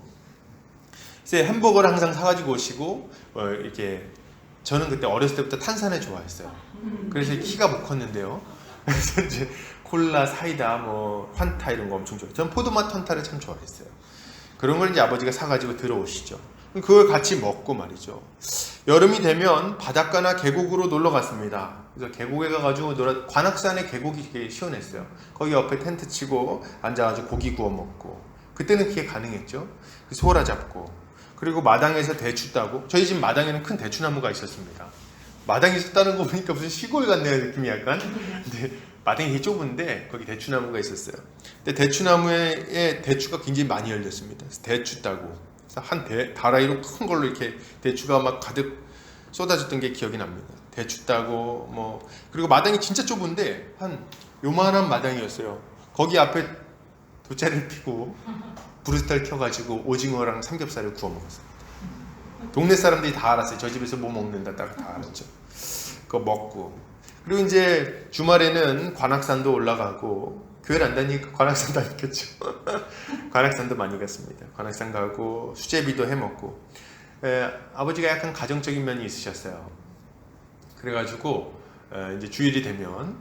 그래서 햄버거를 항상 사가지고 오시고, 이렇게 저는 그때 어렸을 때부터 탄산을 좋아했어요. 그래서 키가 못 컸는데요. 그래서 이제 콜라, 사이다, 뭐 환타 이런 거 엄청 좋아해요. 저는 포도맛 환타를 참 좋아했어요. 그런 걸 이제 아버지가 사가지고 들어오시죠. 그걸 같이 먹고 말이죠. 여름이 되면 바닷가나 계곡으로 놀러 갔습니다. 그래서 계곡에 가가지고 관악산에 계곡이 되게 시원했어요. 거기 옆에 텐트 치고 앉아가지고 고기 구워 먹고, 그때는 그게 가능했죠. 소라 잡고, 그리고 마당에서 대추 따고, 저희 집 마당에는 큰 대추나무가 있었습니다. 마당에서 따는 거 보니까 무슨 시골 같네요, 느낌이 약간. 근데 마당이 되게 좁은데 거기 대추나무가 있었어요. 근데 대추나무에 대추가 굉장히 많이 열렸습니다. 그래서 대추 따고, 그래서 한 다라이로 큰 걸로 이렇게 대추가 막 가득 쏟아졌던 게 기억이 납니다. 대추 따고 뭐, 그리고 마당이 진짜 좁은데 한 요만한 마당이었어요. 거기 앞에 돗자리를 피고 브루스타를 켜가지고 오징어랑 삼겹살을 구워 먹었어요. 동네 사람들이 다 알았어요. 저 집에서 뭐 먹는다 다 알았죠. 그거 먹고, 그리고 이제 주말에는 관악산도 올라가고, 교회를 안 다니니까 관악산 다녔겠죠. 관악산도 많이 갔습니다. 관악산 가고 수제비도 해 먹고. 아버지가 약간 가정적인 면이 있으셨어요. 그래가지고 이제 주일이 되면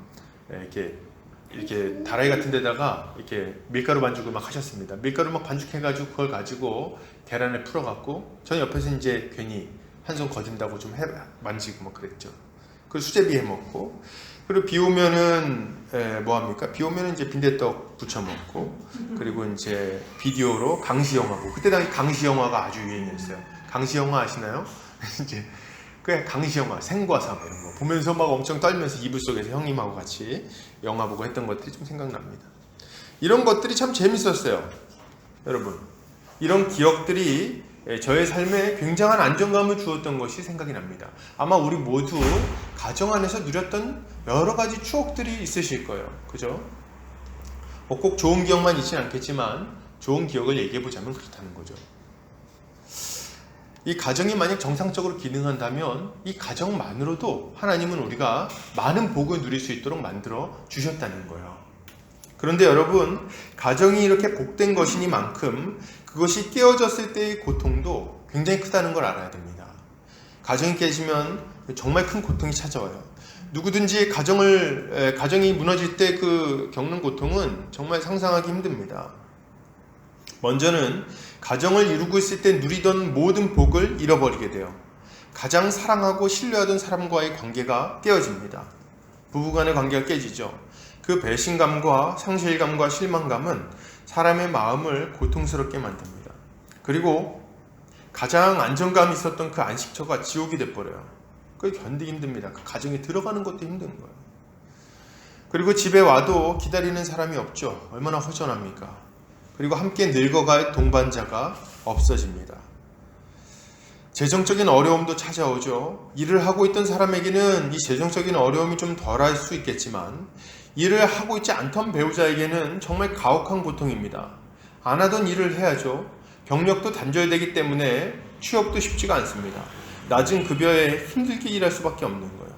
이렇게 다라이 같은 데다가 이렇게 밀가루 반죽을 막 하셨습니다. 밀가루 막 반죽해가지고 그걸 가지고 계란에 풀어갖고, 전 옆에서 이제 괜히 한 손 거둔다고 좀 만지고 막 그랬죠. 그리고 수제비 해 먹고, 그리고 비 오면은 뭐 합니까? 비 오면은 이제 빈대떡 부쳐 먹고, 그리고 이제 비디오로 강시 영화 보고. 그때 당시 강시 영화가 아주 유행이었어요. 강시 영화 아시나요? 이제 그 강시 영화 생과삼 이런 거 보면서 막 엄청 떨면서 이불 속에서 형님하고 같이 영화 보고 했던 것들이 좀 생각납니다. 이런 것들이 참 재밌었어요. 여러분, 이런 기억들이 저의 삶에 굉장한 안정감을 주었던 것이 생각이 납니다. 아마 우리 모두 가정 안에서 누렸던 여러 가지 추억들이 있으실 거예요. 그죠? 꼭 좋은 기억만 있지는 않겠지만 좋은 기억을 얘기해보자면 그렇다는 거죠. 이 가정이 만약 정상적으로 기능한다면 이 가정만으로도 하나님은 우리가 많은 복을 누릴 수 있도록 만들어 주셨다는 거예요. 그런데 여러분, 가정이 이렇게 복된 것이니만큼 그것이 깨어졌을 때의 고통도 굉장히 크다는 걸 알아야 됩니다. 가정이 깨지면 정말 큰 고통이 찾아와요. 누구든지 가정이 무너질 때 그 겪는 고통은 정말 상상하기 힘듭니다. 먼저는 가정을 이루고 있을 때 누리던 모든 복을 잃어버리게 돼요. 가장 사랑하고 신뢰하던 사람과의 관계가 깨어집니다. 부부간의 관계가 깨지죠. 그 배신감과 상실감과 실망감은 사람의 마음을 고통스럽게 만듭니다. 그리고 가장 안정감이 있었던 그 안식처가 지옥이 돼버려요. 그게 견디기 힘듭니다. 그 가정에 들어가는 것도 힘든 거예요. 그리고 집에 와도 기다리는 사람이 없죠. 얼마나 허전합니까? 그리고 함께 늙어갈 동반자가 없어집니다. 재정적인 어려움도 찾아오죠. 일을 하고 있던 사람에게는 이 재정적인 어려움이 좀 덜할 수 있겠지만, 일을 하고 있지 않던 배우자에게는 정말 가혹한 고통입니다. 안 하던 일을 해야죠. 경력도 단절되기 때문에 취업도 쉽지가 않습니다. 낮은 급여에 힘들게 일할 수밖에 없는 거예요.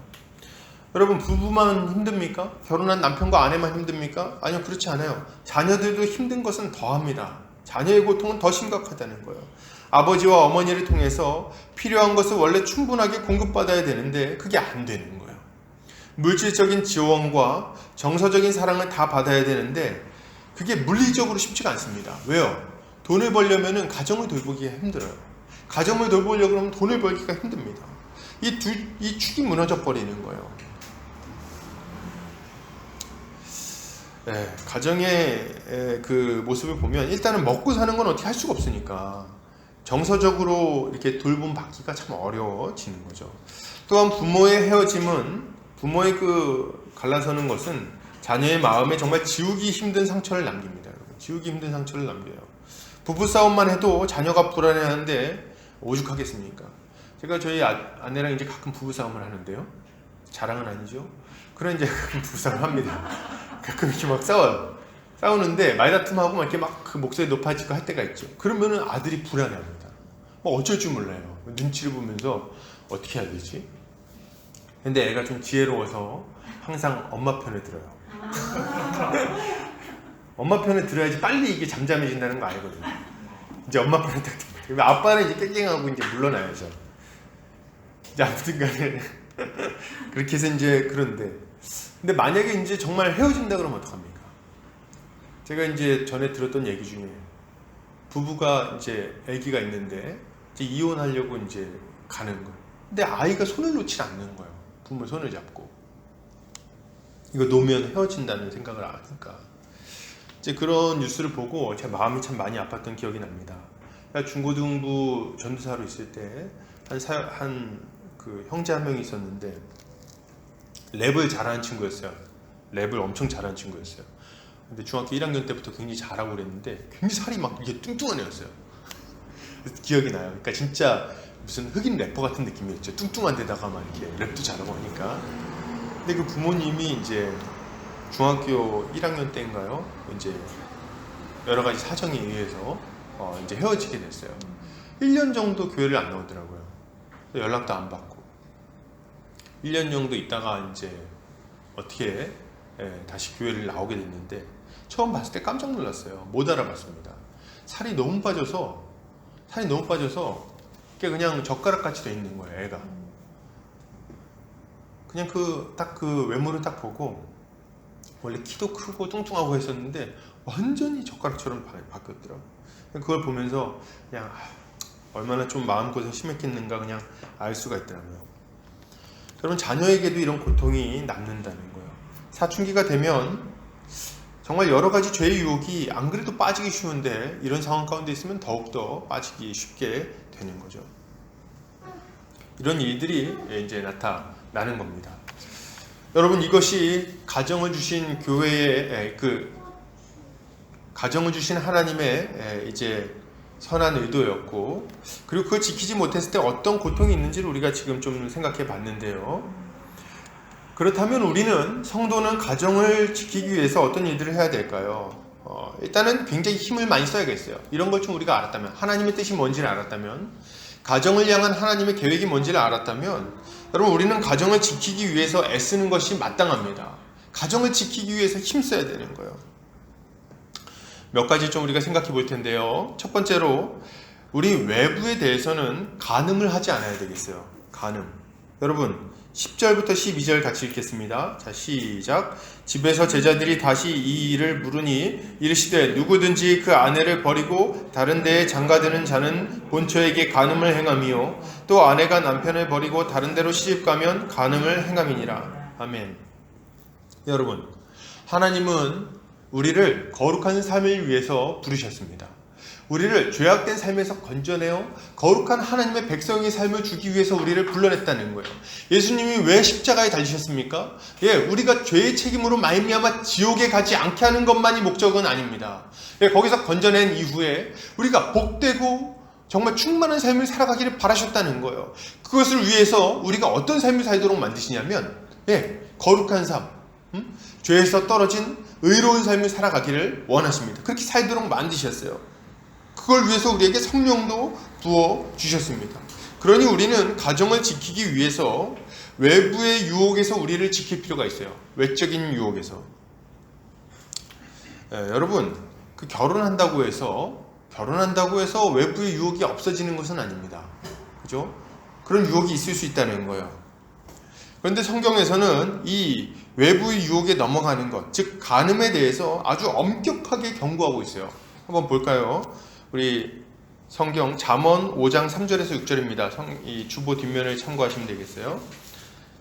여러분, 부부만 힘듭니까? 결혼한 남편과 아내만 힘듭니까? 아니요, 그렇지 않아요. 자녀들도 힘든 것은 더합니다. 자녀의 고통은 더 심각하다는 거예요. 아버지와 어머니를 통해서 필요한 것을 원래 충분하게 공급받아야 되는데 그게 안 되는 거예요. 물질적인 지원과 정서적인 사랑을 다 받아야 되는데 그게 물리적으로 쉽지가 않습니다. 왜요? 돈을 벌려면 가정을 돌보기가 힘들어요. 가정을 돌보려고 하면 돈을 벌기가 힘듭니다. 이 축이 무너져 버리는 거예요. 가정의 그 모습을 보면 일단은 먹고 사는 건 어떻게 할 수가 없으니까 정서적으로 이렇게 돌봄 받기가 참 어려워지는 거죠. 또한 부모의 헤어짐은, 부모의 그 갈라서는 것은 자녀의 마음에 정말 지우기 힘든 상처를 남깁니다. 여러분. 지우기 힘든 상처를 남겨요. 부부싸움만 해도 자녀가 불안해하는데 오죽하겠습니까? 제가 저희 아내랑 이제 가끔 부부싸움을 하는데요. 자랑은 아니죠. 그런 이제 가끔 부부싸움을 합니다. 가끔 이렇게 막 싸워요. 싸우는데 말다툼하고 막 이렇게 막 그 목소리 높아지고 할 때가 있죠. 그러면은 아들이 불안해합니다. 뭐 어쩔 줄 몰라요. 눈치를 보면서 어떻게 해야 되지? 근데 애가 좀 지혜로워서 항상 엄마 편을 들어요. 엄마 편을 들어야지 빨리 이게 잠잠해진다는 거 알거든요. 이제 엄마 편을 딱 듣고 아빠는 이제 깽깽하고 이제 물러나야죠. 이제 아무튼 간에 그렇게 해서 이제 그런데 근데 만약에 이제 정말 헤어진다 그러면 어떡합니까? 제가 이제 전에 들었던 얘기 중에 부부가 이제 아기가 있는데 이제 이혼하려고 이제 가는 거예요. 근데 아이가 손을 놓지 않는 거예요. 부모 손을 잡고. 이거 놓으면 헤어진다는 생각을 하니까. 이제 그런 뉴스를 보고 제 마음이 참 많이 아팠던 기억이 납니다. 중고등부 전도사로 있을 때 그 형제 한 명이 있었는데 랩을 잘하는 친구였어요. 랩을 엄청 잘하는 친구였어요. 근데 중학교 1학년 때부터 굉장히 잘하고 그랬는데 굉장히 살이 막 이게 뚱뚱한 애였어요. 기억이 나요. 그러니까 진짜 무슨 흑인 래퍼 같은 느낌이었죠. 뚱뚱한 데다가 막 이렇게 랩도 잘하고 하니까. 근데 그 부모님이 이제 중학교 1학년 때인가요? 이제 여러 가지 사정에 의해서 이제 헤어지게 됐어요. 1년 정도 교회를 안 나오더라고요. 연락도 안 받고. 1년 정도 있다가 이제 어떻게 다시 교회를 나오게 됐는데 처음 봤을 때 깜짝 놀랐어요. 못 알아봤습니다. 살이 너무 빠져서 그냥 젓가락같이 돼 있는 거예요. 애가. 그냥 딱 그 외모를 딱 보고 원래 키도 크고 뚱뚱하고 했었는데 완전히 젓가락처럼 바뀌었더라고요. 그걸 보면서 그냥 얼마나 좀 마음고생 심했겠는가 그냥 알 수가 있더라고요. 여러분 자녀에게도 이런 고통이 남는다는 거예요. 사춘기가 되면 정말 여러 가지 죄의 유혹이 안 그래도 빠지기 쉬운데 이런 상황 가운데 있으면 더욱더 빠지기 쉽게 되는 거죠. 이런 일들이 이제 나타나는 겁니다. 여러분 이것이 가정을 주신 교회의 가정을 주신 하나님의 이제 선한 의도였고 그리고 그걸 지키지 못했을 때 어떤 고통이 있는지를 우리가 지금 좀 생각해 봤는데요. 그렇다면 우리는 성도는 가정을 지키기 위해서 어떤 일들을 해야 될까요? 일단은 굉장히 힘을 많이 써야겠어요. 이런 걸 좀 우리가 알았다면 하나님의 뜻이 뭔지를 알았다면 가정을 향한 하나님의 계획이 뭔지를 알았다면 여러분 우리는 가정을 지키기 위해서 애쓰는 것이 마땅합니다. 가정을 지키기 위해서 힘써야 되는 거예요. 몇 가지 좀 우리가 생각해 볼 텐데요. 첫 번째로 우리 외부에 대해서는 간음을 하지 않아야 되겠어요. 간음. 여러분 10절부터 12절 같이 읽겠습니다. 자 시작. 집에서 제자들이 다시 이 일을 물으니 이르시되 누구든지 그 아내를 버리고 다른 데에 장가드는 자는 본처에게 간음을 행함이요 또 아내가 남편을 버리고 다른 데로 시집가면 간음을 행함이니라. 아멘. 여러분 하나님은 우리를 거룩한 삶을 위해서 부르셨습니다. 우리를 죄악된 삶에서 건져내어 거룩한 하나님의 백성의 삶을 주기 위해서 우리를 불러냈다는 거예요. 예수님이 왜 십자가에 달리셨습니까? 우리가 죄의 책임으로 말미암아 지옥에 가지 않게 하는 것만이 목적은 아닙니다. 거기서 건져낸 이후에 우리가 복되고 정말 충만한 삶을 살아가기를 바라셨다는 거예요. 그것을 위해서 우리가 어떤 삶을 살도록 만드시냐면 거룩한 삶, 죄에서 떨어진 의로운 삶을 살아가기를 원하십니다. 그렇게 살도록 만드셨어요. 그걸 위해서 우리에게 성령도 부어주셨습니다. 그러니 우리는 가정을 지키기 위해서 외부의 유혹에서 우리를 지킬 필요가 있어요. 외적인 유혹에서. 여러분 결혼한다고 해서 외부의 유혹이 없어지는 것은 아닙니다. 그죠? 그런 유혹이 있을 수 있다는 거예요. 그런데 성경에서는 이 외부의 유혹에 넘어가는 것, 즉 간음에 대해서 아주 엄격하게 경고하고 있어요. 한번 볼까요? 우리 성경 잠언 5장 3절에서 6절입니다. 이 주보 뒷면을 참고하시면 되겠어요.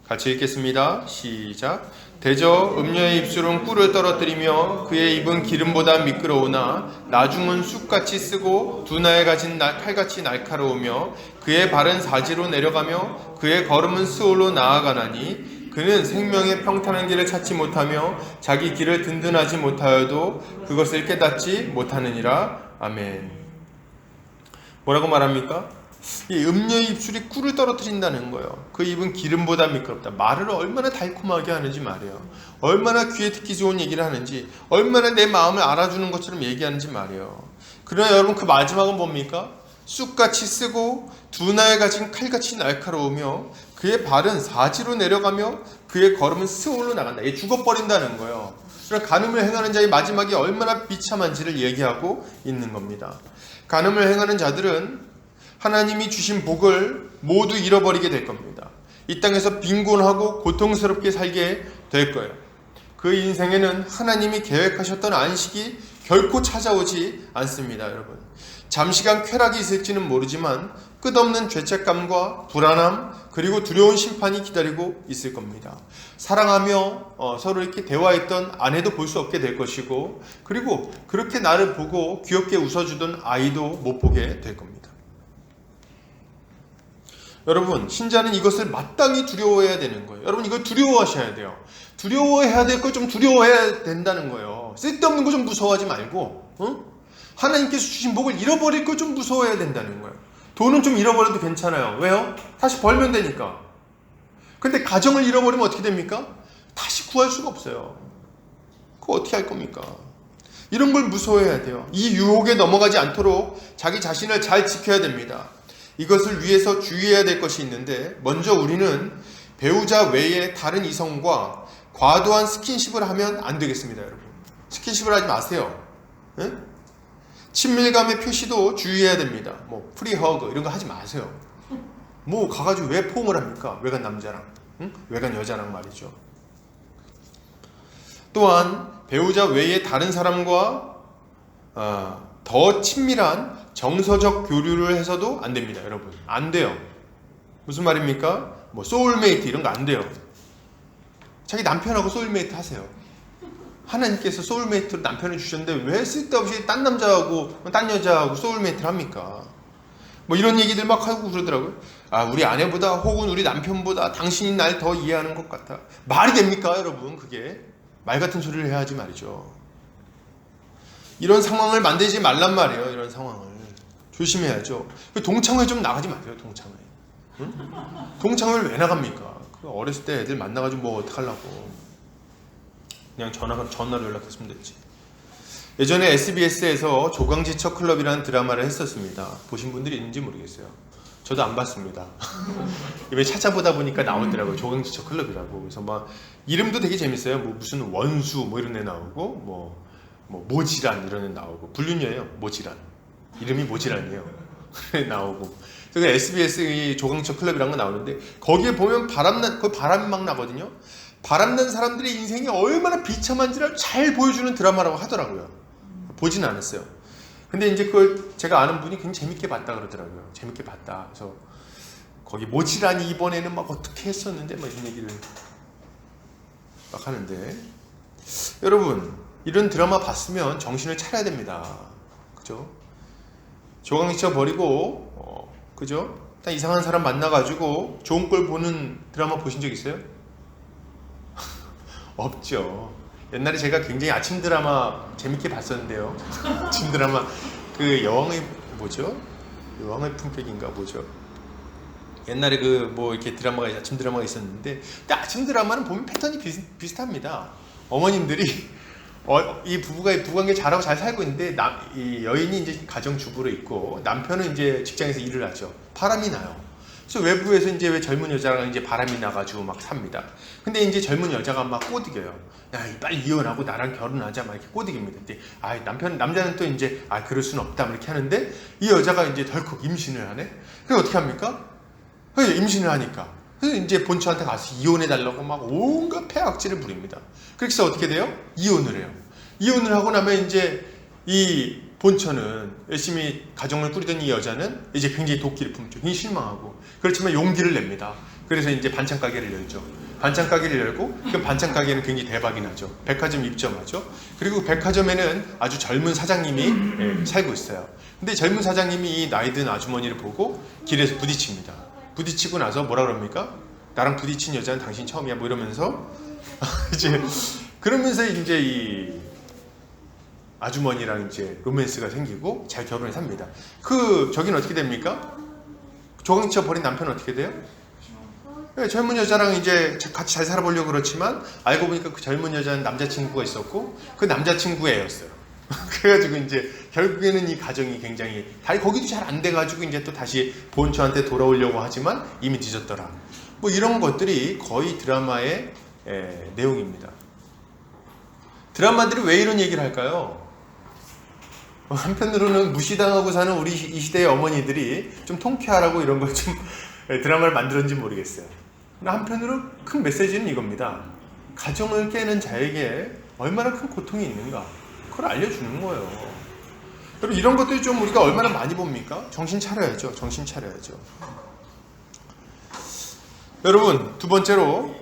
같이 읽겠습니다. 시작. 대저 음녀의 입술은 꿀을 떨어뜨리며 그의 입은 기름보다 미끄러우나 나중은 쑥같이 쓰고 두나에 가진 칼같이 날카로우며 그의 발은 사지로 내려가며 그의 걸음은 스올로 나아가나니 그는 생명의 평탄한 길을 찾지 못하며 자기 길을 든든하지 못하여도 그것을 깨닫지 못하느니라. 아멘. 뭐라고 말합니까? 이 음녀의 입술이 꿀을 떨어뜨린다는 거예요. 그 입은 기름보다 미끄럽다. 말을 얼마나 달콤하게 하는지 말이에요. 얼마나 귀에 듣기 좋은 얘기를 하는지, 얼마나 내 마음을 알아주는 것처럼 얘기하는지 말이에요. 그러나 여러분, 그 마지막은 뭡니까? 쑥같이 쓰고 두나에 가진 칼같이 날카로우며 그의 발은 사지로 내려가며 그의 걸음은 스올로 나간다. 얘 죽어버린다는 거예요. 그런 간음을 행하는 자의 마지막이 얼마나 비참한지를 얘기하고 있는 겁니다. 간음을 행하는 자들은 하나님이 주신 복을 모두 잃어버리게 될 겁니다. 이 땅에서 빈곤하고 고통스럽게 살게 될 거예요. 그 인생에는 하나님이 계획하셨던 안식이 결코 찾아오지 않습니다, 여러분. 잠시간 쾌락이 있을지는 모르지만 끝없는 죄책감과 불안함 그리고 두려운 심판이 기다리고 있을 겁니다. 사랑하며 서로 이렇게 대화했던 아내도 볼 수 없게 될 것이고, 그리고 그렇게 나를 보고 귀엽게 웃어주던 아이도 못 보게 될 겁니다. 여러분, 신자는 이것을 마땅히 두려워해야 되는 거예요. 여러분, 이걸 두려워하셔야 돼요. 두려워해야 될 걸 좀 두려워해야 된다는 거예요. 쓸데없는 거 좀 무서워하지 말고, 하나님께서 주신 복을 잃어버릴 걸 좀 무서워해야 된다는 거예요. 돈은 좀 잃어버려도 괜찮아요. 왜요? 다시 벌면 되니까. 근데 가정을 잃어버리면 어떻게 됩니까? 다시 구할 수가 없어요. 그거 어떻게 할 겁니까? 이런 걸 무서워해야 돼요. 이 유혹에 넘어가지 않도록 자기 자신을 잘 지켜야 됩니다. 이것을 위해서 주의해야 될 것이 있는데, 먼저 우리는 배우자 외에 다른 이성과 과도한 스킨십을 하면 안 되겠습니다, 여러분. 스킨십을 하지 마세요. 네? 친밀감의 표시도 주의해야 됩니다. 뭐 프리허그 이런 거 하지 마세요. 뭐 가가지고 왜 포옹을 합니까? 외간 남자랑, 외간 여자랑 말이죠. 또한 배우자 외에 다른 사람과 더 친밀한 정서적 교류를 해서도 안 됩니다, 여러분. 안 돼요. 무슨 말입니까? 뭐 소울메이트 이런 거 안 돼요. 자기 남편하고 소울메이트 하세요. 하나님께서 소울메이트로 남편을 주셨는데 왜 쓸데없이 딴 남자하고 딴 여자하고 소울메이트를 합니까? 뭐 이런 얘기들 막 하고 그러더라고요. 아, 우리 아내보다 혹은 우리 남편보다 당신이 날 더 이해하는 것 같아. 말이 됩니까, 여러분? 그게 말 같은 소리를 해야 하지 말이죠. 이런 상황을 만들지 말란 말이에요. 이런 상황을 조심해야죠. 동창회 좀 나가지 마세요. 동창회. 동창회를 왜 나갑니까? 어렸을 때 애들 만나가지고 뭐 어떡하려고. 그냥 전화로 연락했으면 됐지. 예전에 SBS에서 조강지처 클럽이라는 드라마를 했었습니다. 보신 분들이 있는지 모르겠어요. 저도 안 봤습니다. 이번에 찾아보다 보니까 나오더라고요. 조강지처 클럽이라고. 그래서 막 이름도 되게 재밌어요. 뭐 무슨 원수 뭐 이런 애 나오고, 뭐 모지란 이런 애 나오고, 불륜이에요. 모지란. 이름이 모지란이에요. 나오고. 그래서 SBS 조강지처 클럽이라는 거 나오는데, 거기에 보면 바람이 막 나거든요. 바람난 사람들의 인생이 얼마나 비참한지를 잘 보여주는 드라마라고 하더라고요. 보진 않았어요. 근데 이제 그걸 제가 아는 분이 굉장히 재밌게 봤다 그러더라고요. 재밌게 봤다. 그래서 거기 모지란이 이번에는 막 어떻게 했었는데 막 이런 얘기를 막 하는데, 여러분 이런 드라마 봤으면 정신을 차려야 됩니다. 그죠? 조강지처 버리고 그죠? 딱 이상한 사람 만나가지고 좋은 걸 보는 드라마 보신 적 있어요? 없죠. 옛날에 제가 굉장히 아침 드라마 재밌게 봤었는데요. 아침 드라마 그 여왕의 뭐죠? 여왕의 품격인가 뭐죠? 옛날에 그 뭐 이렇게 아침 드라마가 있었는데, 아침 드라마는 보면 패턴이 비슷합니다. 어머님들이 이 부부가 부관계 잘하고 잘 살고 있는데 이 여인이 이제 가정주부로 있고 남편은 이제 직장에서 일을 하죠. 바람이 나요. 그래서 외부에서 이제 왜 젊은 여자랑 이제 바람이 나가지고 막 삽니다. 근데 이제 젊은 여자가 막 꼬드겨요. 야, 빨리 이혼하고 나랑 결혼하자 막 이렇게 꼬드깁니다. 근데 남자는 또 이제 그럴 수는 없다 이렇게 하는데, 이 여자가 이제 덜컥 임신을 하네. 그래서 어떻게 합니까? 그래서 임신을 하니까 그래서 이제 본처한테 가서 이혼해 달라고 막 온갖 폐악질을 부립니다. 그래서 어떻게 돼요? 이혼을 해요. 이혼을 하고 나면 이제 이 본처는 열심히 가정을 꾸리던 이 여자는 이제 굉장히 도끼를 품죠. 굉장히 실망하고. 그렇지만 용기를 냅니다. 그래서 이제 반찬 가게를 열죠. 반찬 가게를 열고, 그 반찬 가게는 굉장히 대박이 나죠. 백화점 입점하죠. 그리고 백화점에는 아주 젊은 사장님이 살고 있어요. 근데 젊은 사장님이 이 나이 든 아주머니를 보고 길에서 부딪힙니다. 부딪히고 나서 뭐라 그럽니까? 나랑 부딪힌 여자는 당신 처음이야 뭐 이러면서 이제 그러면서 이제 이 아주머니랑 이제 로맨스가 생기고 잘 결혼을 삽니다. 저긴 어떻게 됩니까? 조강치어 버린 남편은 어떻게 돼요? 네, 젊은 여자랑 이제 같이 잘 살아보려고 그렇지만 알고 보니까 그 젊은 여자는 남자친구가 있었고 그 남자친구 애였어요. 그래가지고 이제 결국에는 이 가정이 굉장히 거기도 잘 안 돼가지고 이제 또 다시 본처한테 돌아오려고 하지만 이미 늦었더라. 뭐 이런 것들이 거의 드라마의 내용입니다. 드라마들이 왜 이런 얘기를 할까요? 한편으로는 무시당하고 사는 우리 이 시대의 어머니들이 좀 통쾌하라고 이런 걸 좀 드라마를 만들었는지 모르겠어요. 한편으로 큰 메시지는 이겁니다. 가정을 깨는 자에게 얼마나 큰 고통이 있는가 그걸 알려주는 거예요. 여러분 이런 것들이 좀 우리가 얼마나 많이 봅니까? 정신 차려야죠. 정신 차려야죠. 여러분 두 번째로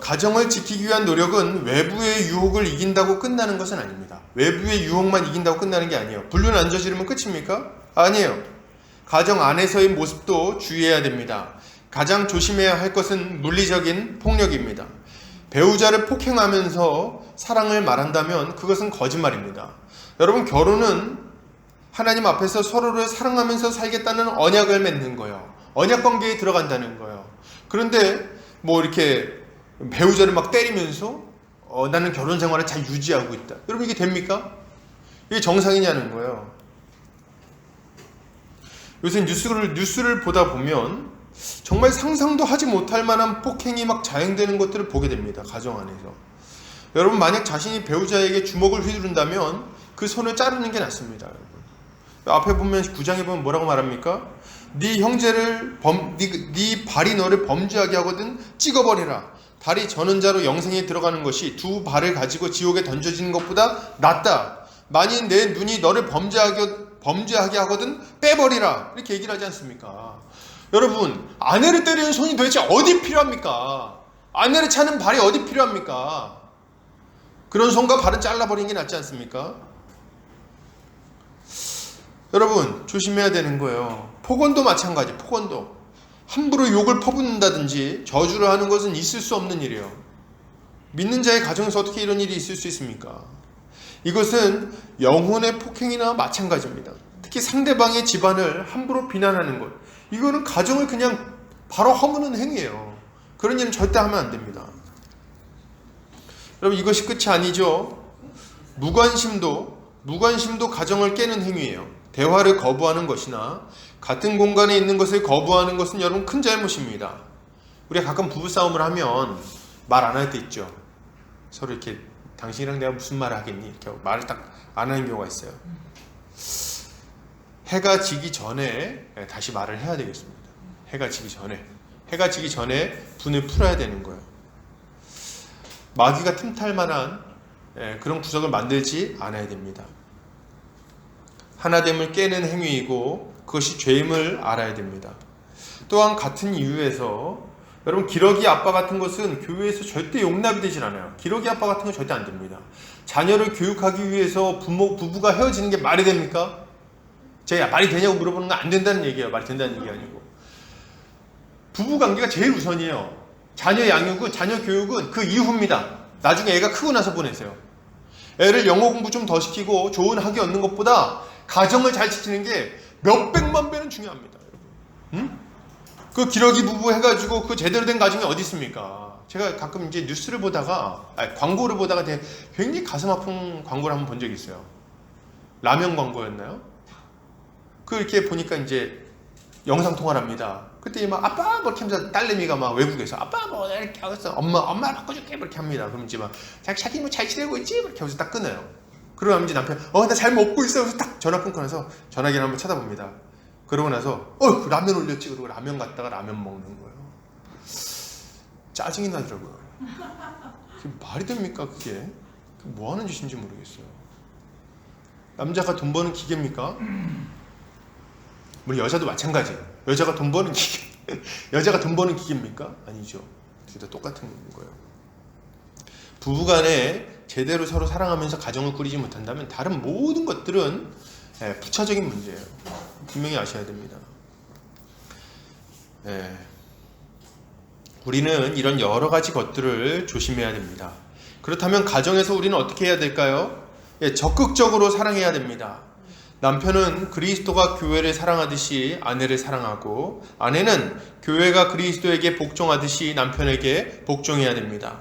가정을 지키기 위한 노력은 외부의 유혹을 이긴다고 끝나는 것은 아닙니다. 외부의 유혹만 이긴다고 끝나는 게 아니에요. 불륜 안 저지르면 끝입니까? 아니에요. 가정 안에서의 모습도 주의해야 됩니다. 가장 조심해야 할 것은 물리적인 폭력입니다. 배우자를 폭행하면서 사랑을 말한다면 그것은 거짓말입니다. 여러분 결혼은 하나님 앞에서 서로를 사랑하면서 살겠다는 언약을 맺는 거예요. 언약 관계에 들어간다는 거예요. 그런데 뭐 이렇게 배우자를 막 때리면서 나는 결혼 생활을 잘 유지하고 있다. 여러분 이게 됩니까? 이게 정상이냐는 거예요. 요새 뉴스를 보다 보면 정말 상상도 하지 못할 만한 폭행이 막 자행되는 것들을 보게 됩니다. 가정 안에서. 여러분 만약 자신이 배우자에게 주먹을 휘두른다면 그 손을 자르는 게 낫습니다. 여러분. 앞에 보면 9장에 보면 뭐라고 말합니까? 네 형제를 네 발이 너를 범죄하게 하거든 찍어버리라. 발이 저는 자로 영생에 들어가는 것이 두 발을 가지고 지옥에 던져지는 것보다 낫다. 만일 내 눈이 너를 범죄하게 하거든 빼버리라. 이렇게 얘기를 하지 않습니까? 여러분 아내를 때리는 손이 도대체 어디 필요합니까? 아내를 차는 발이 어디 필요합니까? 그런 손과 발은 잘라버리는 게 낫지 않습니까? 여러분 조심해야 되는 거예요. 폭언도 마찬가지. 폭언도 함부로 욕을 퍼붓는다든지 저주를 하는 것은 있을 수 없는 일이에요. 믿는 자의 가정에서 어떻게 이런 일이 있을 수 있습니까? 이것은 영혼의 폭행이나 마찬가지입니다. 특히 상대방의 집안을 함부로 비난하는 것, 이거는 가정을 그냥 바로 허무는 행위예요. 그런 일은 절대 하면 안 됩니다. 여러분 이것이 끝이 아니죠. 무관심도 가정을 깨는 행위예요. 대화를 거부하는 것이나 같은 공간에 있는 것을 거부하는 것은 여러분 큰 잘못입니다. 우리가 가끔 부부싸움을 하면 말 안 할 때 있죠. 서로 이렇게 당신이랑 내가 무슨 말을 하겠니? 이렇게 말을 딱 안 하는 경우가 있어요. 해가 지기 전에 다시 말을 해야 되겠습니다. 해가 지기 전에 분을 풀어야 되는 거예요. 마귀가 틈탈 만한 그런 구석을 만들지 않아야 됩니다. 하나됨을 깨는 행위이고 그것이 죄임을 알아야 됩니다. 또한 같은 이유에서 여러분 기러기 아빠 같은 것은 교회에서 절대 용납이 되질 않아요. 기러기 아빠 같은 건 절대 안 됩니다. 자녀를 교육하기 위해서 부부가 헤어지는 게 말이 됩니까? 제가 말이 되냐고 물어보는 건 안 된다는 얘기예요. 말이 된다는 얘기 아니고. 부부 관계가 제일 우선이에요. 자녀 양육은, 자녀 교육은 그 이후입니다. 나중에 애가 크고 나서 보내세요. 애를 영어 공부 좀 더 시키고 좋은 학위 얻는 것보다 가정을 잘 지키는 게 몇백만 배는 중요합니다. 응? 그 기러기 부부 해가지고 그 제대로 된 가정이 어디 있습니까? 제가 가끔 이제 뉴스를 보다가, 광고를 보다가 굉장히 가슴 아픈 광고를 한번 본 적이 있어요. 라면 광고였나요? 이렇게 보니까 이제 영상통화를 합니다. 그때 막 아빠 뭐 이렇게 하면서 딸내미가 막 외국에서 아빠 뭐 이렇게 하겠어. 엄마 바꿔줄게 이렇게 합니다. 그럼 이제 막 자기 뭐 잘 지내고 있지? 이렇게 하면서 딱 끊어요. 그러고 나면 이제 남편 나 잘 먹고 있어. 그래서 딱 전화 끊고 나서 전화기를 한번 쳐다봅니다. 그러고 나서 라면 올렸지. 그러고 라면 갖다가 라면 먹는 거예요. 짜증이 나더라고요. 그게 말이 됩니까 그게? 뭐 하는 짓인지 모르겠어요. 남자가 돈 버는 기계입니까? 물론 여자도 마찬가지예요. 여자가 돈 버는 기계입니까? 아니죠. 둘 다 똑같은 거예요. 부부간에 제대로 서로 사랑하면서 가정을 꾸리지 못한다면 다른 모든 것들은 부차적인 문제예요. 분명히 아셔야 됩니다. 우리는 이런 여러 가지 것들을 조심해야 됩니다. 그렇다면 가정에서 우리는 어떻게 해야 될까요? 적극적으로 사랑해야 됩니다. 남편은 그리스도가 교회를 사랑하듯이 아내를 사랑하고, 아내는 교회가 그리스도에게 복종하듯이 남편에게 복종해야 됩니다.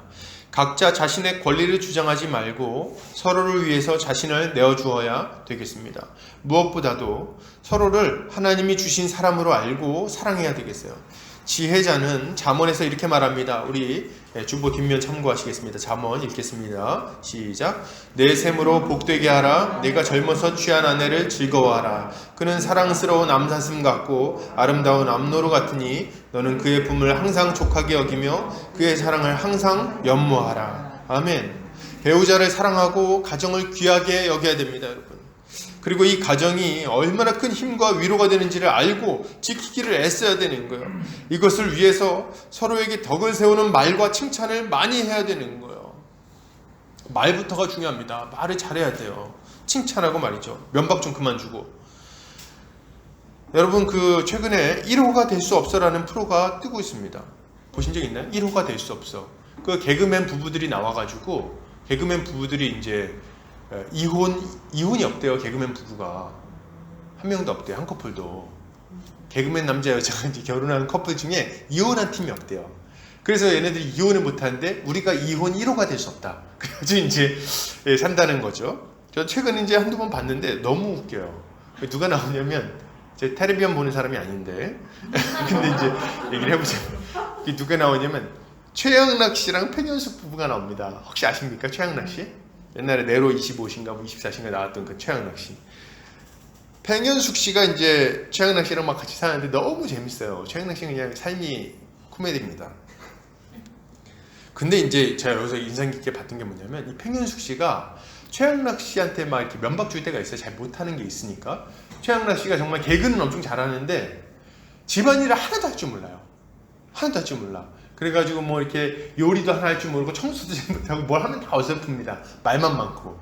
각자 자신의 권리를 주장하지 말고 서로를 위해서 자신을 내어주어야 되겠습니다. 무엇보다도 서로를 하나님이 주신 사람으로 알고 사랑해야 되겠어요. 지혜자는 잠언에서 이렇게 말합니다. 우리 주보 뒷면 참고하시겠습니다. 잠언 읽겠습니다. 시작. 내 셈으로 복되게 하라. 내가 젊어서 취한 아내를 즐거워하라. 그는 사랑스러운 암사슴 같고 아름다운 암노루 같으니 너는 그의 품을 항상 족하게 여기며 그의 사랑을 항상 연모하라. 아멘. 배우자를 사랑하고 가정을 귀하게 여겨야 됩니다, 여러분. 그리고 이 가정이 얼마나 큰 힘과 위로가 되는지를 알고 지키기를 애써야 되는 거예요. 이것을 위해서 서로에게 덕을 세우는 말과 칭찬을 많이 해야 되는 거예요. 말부터가 중요합니다. 말을 잘해야 돼요. 칭찬하고 말이죠. 면박 좀 그만 주고. 여러분, 최근에 1호가 될 수 없어라는 프로가 뜨고 있습니다. 보신 적 있나요? 1호가 될 수 없어. 그 개그맨 부부들이 나와가지고 개그맨 부부들이 이제 이혼이 없대요. 개그맨 부부가 한 명도 없대요. 한 커플도. 개그맨 남자 여자가 이제 결혼한 커플 중에 이혼한 팀이 없대요. 그래서 얘네들이 이혼을 못하는데 우리가 이혼 1호가 될 수 없다. 그래서 이제 산다는 거죠. 저 최근에 이제 한두 번 봤는데 너무 웃겨요. 누가 나오냐면 제 텔레비전 보는 사람이 아닌데 근데 이제 얘기를 해보자. 누가 나오냐면 최양락 씨랑 팽현숙 부부가 나옵니다. 혹시 아십니까? 최양락 씨? 옛날에 네로 25신가 뭐 24신가 나왔던 그 최양락 씨. 팽현숙 씨가 이제 최양락 씨랑 막 같이 사는데 너무 재밌어요. 최양락 씨는 그냥 삶이 코미디입니다. 근데 이제 제가 여기서 인상 깊게 봤던 게 뭐냐면 이 팽현숙 씨가 최양락 씨한테 막 이렇게 면박 줄 때가 있어요. 잘 못하는 게 있으니까. 최양락 씨가 정말 개그는 엄청 잘하는데 집안일을 하나도 할 줄 몰라요. 하나도 할 줄 몰라. 그래가지고 뭐 이렇게 요리도 하나 할 줄 모르고 청소도 잘 못하고 뭘 하면 다 어설픕니다. 말만 많고.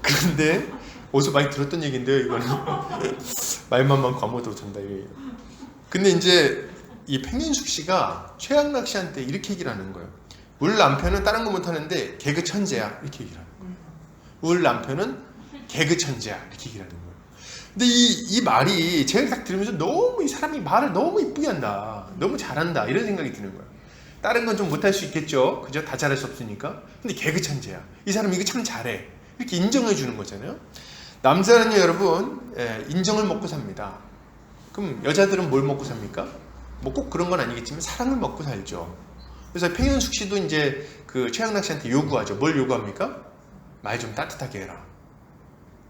그런데 어디서 많이 들었던 얘기인데요, 이거는. 말만 많고 아무것도 못한다 이거예요. 근데 이제 이 팽현숙 씨가 최양락 씨한테 이렇게 얘기를 하는 거예요. 우리 남편은 다른 거 못하는데 개그 천재야, 이렇게 얘기를 하는 거예요. 우리 남편은 개그 천재야, 이렇게 얘기를 하는 거예요. 근데 이 말이 제가 딱 들으면서 너무 이 사람이 말을 너무 이쁘게 한다, 너무 잘한다, 이런 생각이 드는 거예요. 다른 건 좀 못할 수 있겠죠, 그죠? 다 잘할 수 없으니까. 근데 개그 천재야, 이 사람 이거 참 잘해, 이렇게 인정해 주는 거잖아요. 남자는요, 여러분, 인정을 먹고 삽니다. 그럼 여자들은 뭘 먹고 삽니까? 뭐 꼭 그런 건 아니겠지만 사랑을 먹고 살죠. 그래서 팽현숙 씨도 이제 그 최양락 씨한테 요구하죠. 뭘 요구합니까? 말 좀 따뜻하게 해라.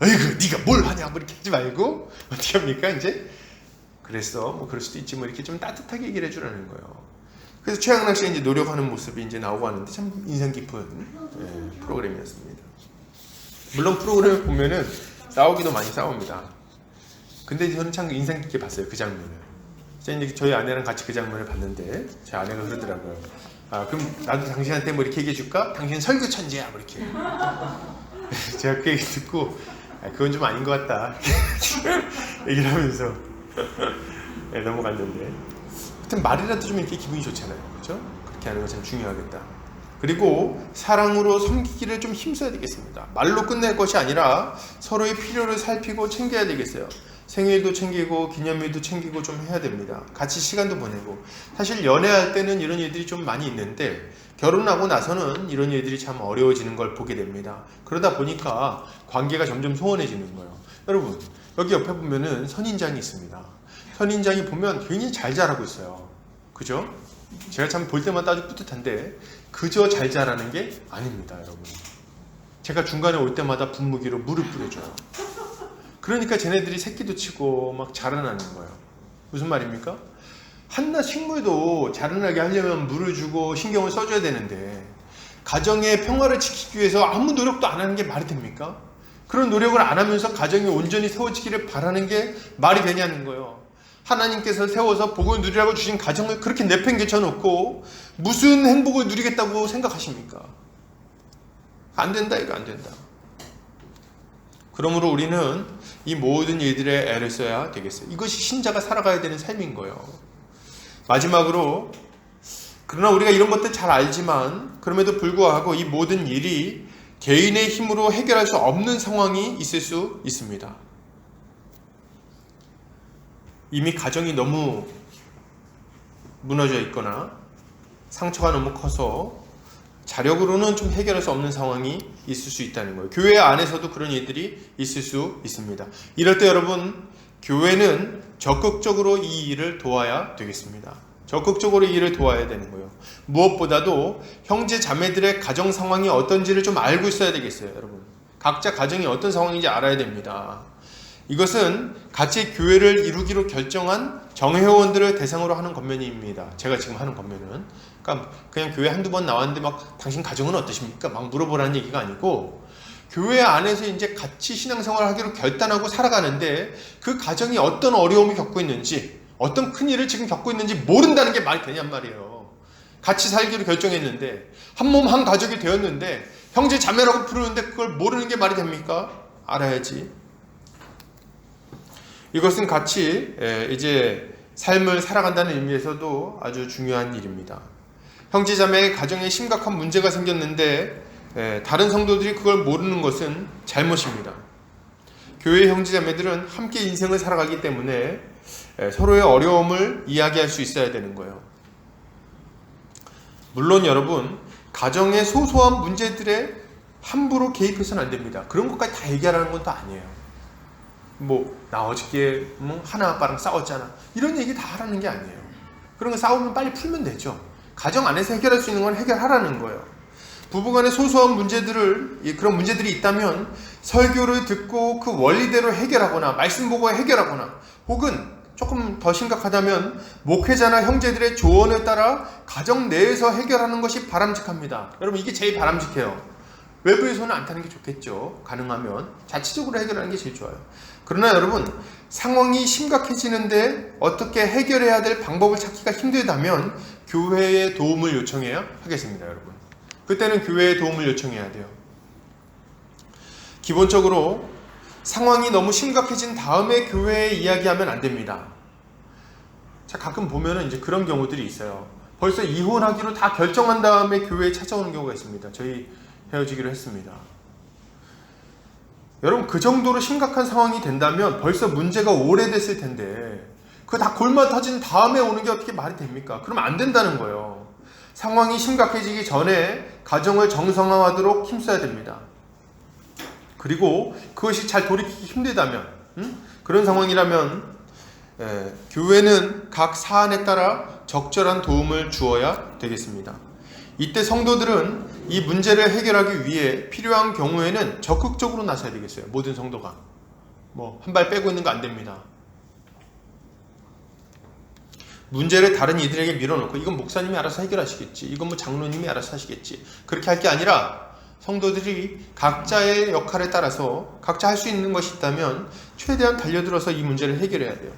어이구, 네가 뭘 하냐, 뭐 이렇게 하지 말고 어떻게 합니까? 이제 그랬어, 뭐 그럴 수도 있지, 뭐 이렇게 좀 따뜻하게 얘기를 해주라는 거예요. 그래서 최양락 씨가 이제 노력하는 모습이 이제 나오고 하는데 참 인상 깊은 프로그램이었습니다. 물론 프로그램을 보면은 싸우기도 많이 싸웁니다. 근데 저는 참 인상 깊게 봤어요, 그 장면을. 이제 저희 아내랑 같이 그 장면을 봤는데 제 아내가 그러더라고요. 아, 그럼 나도 당신한테 뭐 이렇게 얘기해 줄까? 당신 설교 천재야, 뭐 이렇게. 제가 그 얘기 듣고 그건 좀 아닌 것 같다 얘기를 하면서 넘어갔는데, 하여튼 말이라도 좀 이렇게 기분이 좋잖아요, 그렇죠? 그렇게 하는 건 참 중요하겠다. 그리고 사랑으로 섬기기를 좀 힘써야 되겠습니다. 말로 끝낼 것이 아니라 서로의 필요를 살피고 챙겨야 되겠어요. 생일도 챙기고 기념일도 챙기고 좀 해야 됩니다. 같이 시간도 보내고. 사실 연애할 때는 이런 일들이 좀 많이 있는데 결혼하고 나서는 이런 일들이 참 어려워지는 걸 보게 됩니다. 그러다 보니까 관계가 점점 소원해지는 거예요. 여러분, 여기 옆에 보면은 선인장이 있습니다. 선인장이 보면 굉장히 잘 자라고 있어요, 그죠? 제가 참 볼 때마다 아주 뿌듯한데 그저 잘 자라는 게 아닙니다, 여러분. 제가 중간에 올 때마다 분무기로 물을 뿌려줘요. 그러니까 쟤네들이 새끼도 치고 막 자라나는 거예요. 무슨 말입니까? 한낱 식물도 자라나게 하려면 물을 주고 신경을 써줘야 되는데 가정의 평화를 지키기 위해서 아무 노력도 안 하는 게 말이 됩니까? 그런 노력을 안 하면서 가정이 온전히 세워지기를 바라는 게 말이 되냐는 거예요. 하나님께서 세워서 복을 누리라고 주신 가정을 그렇게 내팽개쳐 놓고 무슨 행복을 누리겠다고 생각하십니까? 안 된다, 이거 안 된다. 그러므로 우리는 이 모든 일들에 애를 써야 되겠어요. 이것이 신자가 살아가야 되는 삶인 거예요. 마지막으로, 그러나 우리가 이런 것들 잘 알지만 그럼에도 불구하고 이 모든 일이 개인의 힘으로 해결할 수 없는 상황이 있을 수 있습니다. 이미 가정이 너무 무너져 있거나 상처가 너무 커서 자력으로는 좀 해결할 수 없는 상황이 있을 수 있다는 거예요. 교회 안에서도 그런 일들이 있을 수 있습니다. 이럴 때 여러분, 교회는 적극적으로 이 일을 도와야 되겠습니다. 적극적으로 이 일을 도와야 되는 거예요. 무엇보다도 형제 자매들의 가정 상황이 어떤지를 좀 알고 있어야 되겠어요. 여러분, 각자 가정이 어떤 상황인지 알아야 됩니다. 이것은 같이 교회를 이루기로 결정한 정회원들을 대상으로 하는 권면입니다. 제가 지금 하는 권면은, 그러니까 그냥 교회 한두 번 나왔는데 막 당신 가정은 어떠십니까? 막 물어보라는 얘기가 아니고, 교회 안에서 이제 같이 신앙생활을 하기로 결단하고 살아가는데 그 가정이 어떤 어려움을 겪고 있는지, 어떤 큰일을 지금 겪고 있는지 모른다는 게 말이 되냔 말이에요. 같이 살기로 결정했는데, 한 몸 한 가족이 되었는데 형제 자매라고 부르는데 그걸 모르는 게 말이 됩니까? 알아야지. 이것은 같이 이제 삶을 살아간다는 의미에서도 아주 중요한 일입니다. 형제자매의 가정에 심각한 문제가 생겼는데 다른 성도들이 그걸 모르는 것은 잘못입니다. 교회 형제자매들은 함께 인생을 살아가기 때문에 서로의 어려움을 이야기할 수 있어야 되는 거예요. 물론 여러분, 가정의 소소한 문제들에 함부로 개입해서는 안 됩니다. 그런 것까지 다 얘기하라는 건 또 아니에요. 나 어저께 하나 아빠랑 싸웠잖아, 이런 얘기 다 하라는 게 아니에요. 그런 거 싸우면 빨리 풀면 되죠. 가정 안에서 해결할 수 있는 건 해결하라는 거예요. 부부간의 소소한 그런 문제들이 있다면 설교를 듣고 그 원리대로 해결하거나 말씀 보고 해결하거나, 혹은 조금 더 심각하다면 목회자나 형제들의 조언에 따라 가정 내에서 해결하는 것이 바람직합니다. 여러분, 이게 제일 바람직해요. 외부에서는 안 타는 게 좋겠죠. 가능하면 자체적으로 해결하는 게 제일 좋아요. 그러나 여러분, 상황이 심각해지는데 어떻게 해결해야 될 방법을 찾기가 힘들다면 교회의 도움을 요청해야 하겠습니다. 여러분, 그때는 교회의 도움을 요청해야 돼요. 기본적으로 상황이 너무 심각해진 다음에 교회에 이야기하면 안 됩니다. 자, 가끔 보면은 이제 그런 경우들이 있어요. 벌써 이혼하기로 다 결정한 다음에 교회에 찾아오는 경우가 있습니다. 저희 헤어지기로 했습니다. 여러분, 그 정도로 심각한 상황이 된다면 벌써 문제가 오래됐을 텐데 그거 다 골마 터진 다음에 오는 게 어떻게 말이 됩니까? 그러면 안 된다는 거예요. 상황이 심각해지기 전에 가정을 정상화하도록 힘써야 됩니다. 그리고 그것이 잘 돌이키기 힘들다면, 그런 상황이라면 교회는 각 사안에 따라 적절한 도움을 주어야 되겠습니다. 이때 성도들은 이 문제를 해결하기 위해 필요한 경우에는 적극적으로 나서야 되겠어요. 모든 성도가 한 발 빼고 있는 거 안 됩니다. 문제를 다른 이들에게 밀어놓고 이건 목사님이 알아서 해결하시겠지, 이건 장로님이 알아서 하시겠지, 그렇게 할 게 아니라 성도들이 각자의 역할에 따라서 각자 할 수 있는 것이 있다면 최대한 달려들어서 이 문제를 해결해야 돼요.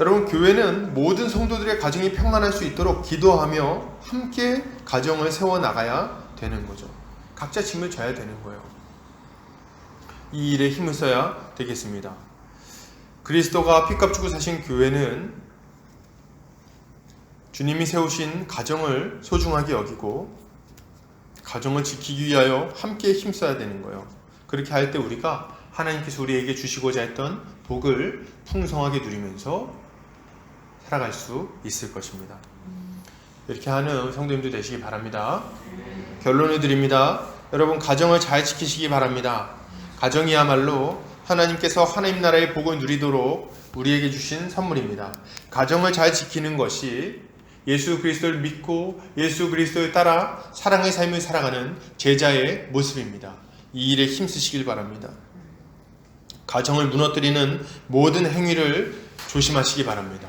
여러분, 교회는 모든 성도들의 가정이 평안할 수 있도록 기도하며 함께 가정을 세워나가야 되는 거죠. 각자 짐을 져야 되는 거예요. 이 일에 힘을 써야 되겠습니다. 그리스도가 피값 주고 사신 교회는 주님이 세우신 가정을 소중하게 여기고 가정을 지키기 위하여 함께 힘써야 되는 거예요. 그렇게 할 때 우리가 하나님께서 우리에게 주시고자 했던 복을 풍성하게 누리면서 살아갈 수 있을 것입니다. 이렇게 하는 성도님들 되시기 바랍니다. 결론을 드립니다. 여러분, 가정을 잘 지키시기 바랍니다. 가정이야말로 하나님께서 하나님 나라의 복을 누리도록 우리에게 주신 선물입니다. 가정을 잘 지키는 것이 예수 그리스도를 믿고 예수 그리스도를 따라 사랑의 삶을 살아가는 제자의 모습입니다. 이 일에 힘쓰시길 바랍니다. 가정을 무너뜨리는 모든 행위를 조심하시기 바랍니다.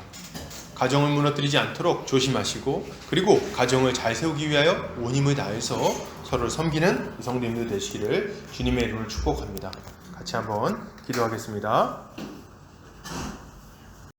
가정을 무너뜨리지 않도록 조심하시고, 그리고 가정을 잘 세우기 위하여 온 힘을 다해서 서로를 섬기는 성도님들 되시기를 주님의 이름으로 축복합니다. 같이 한번 기도하겠습니다.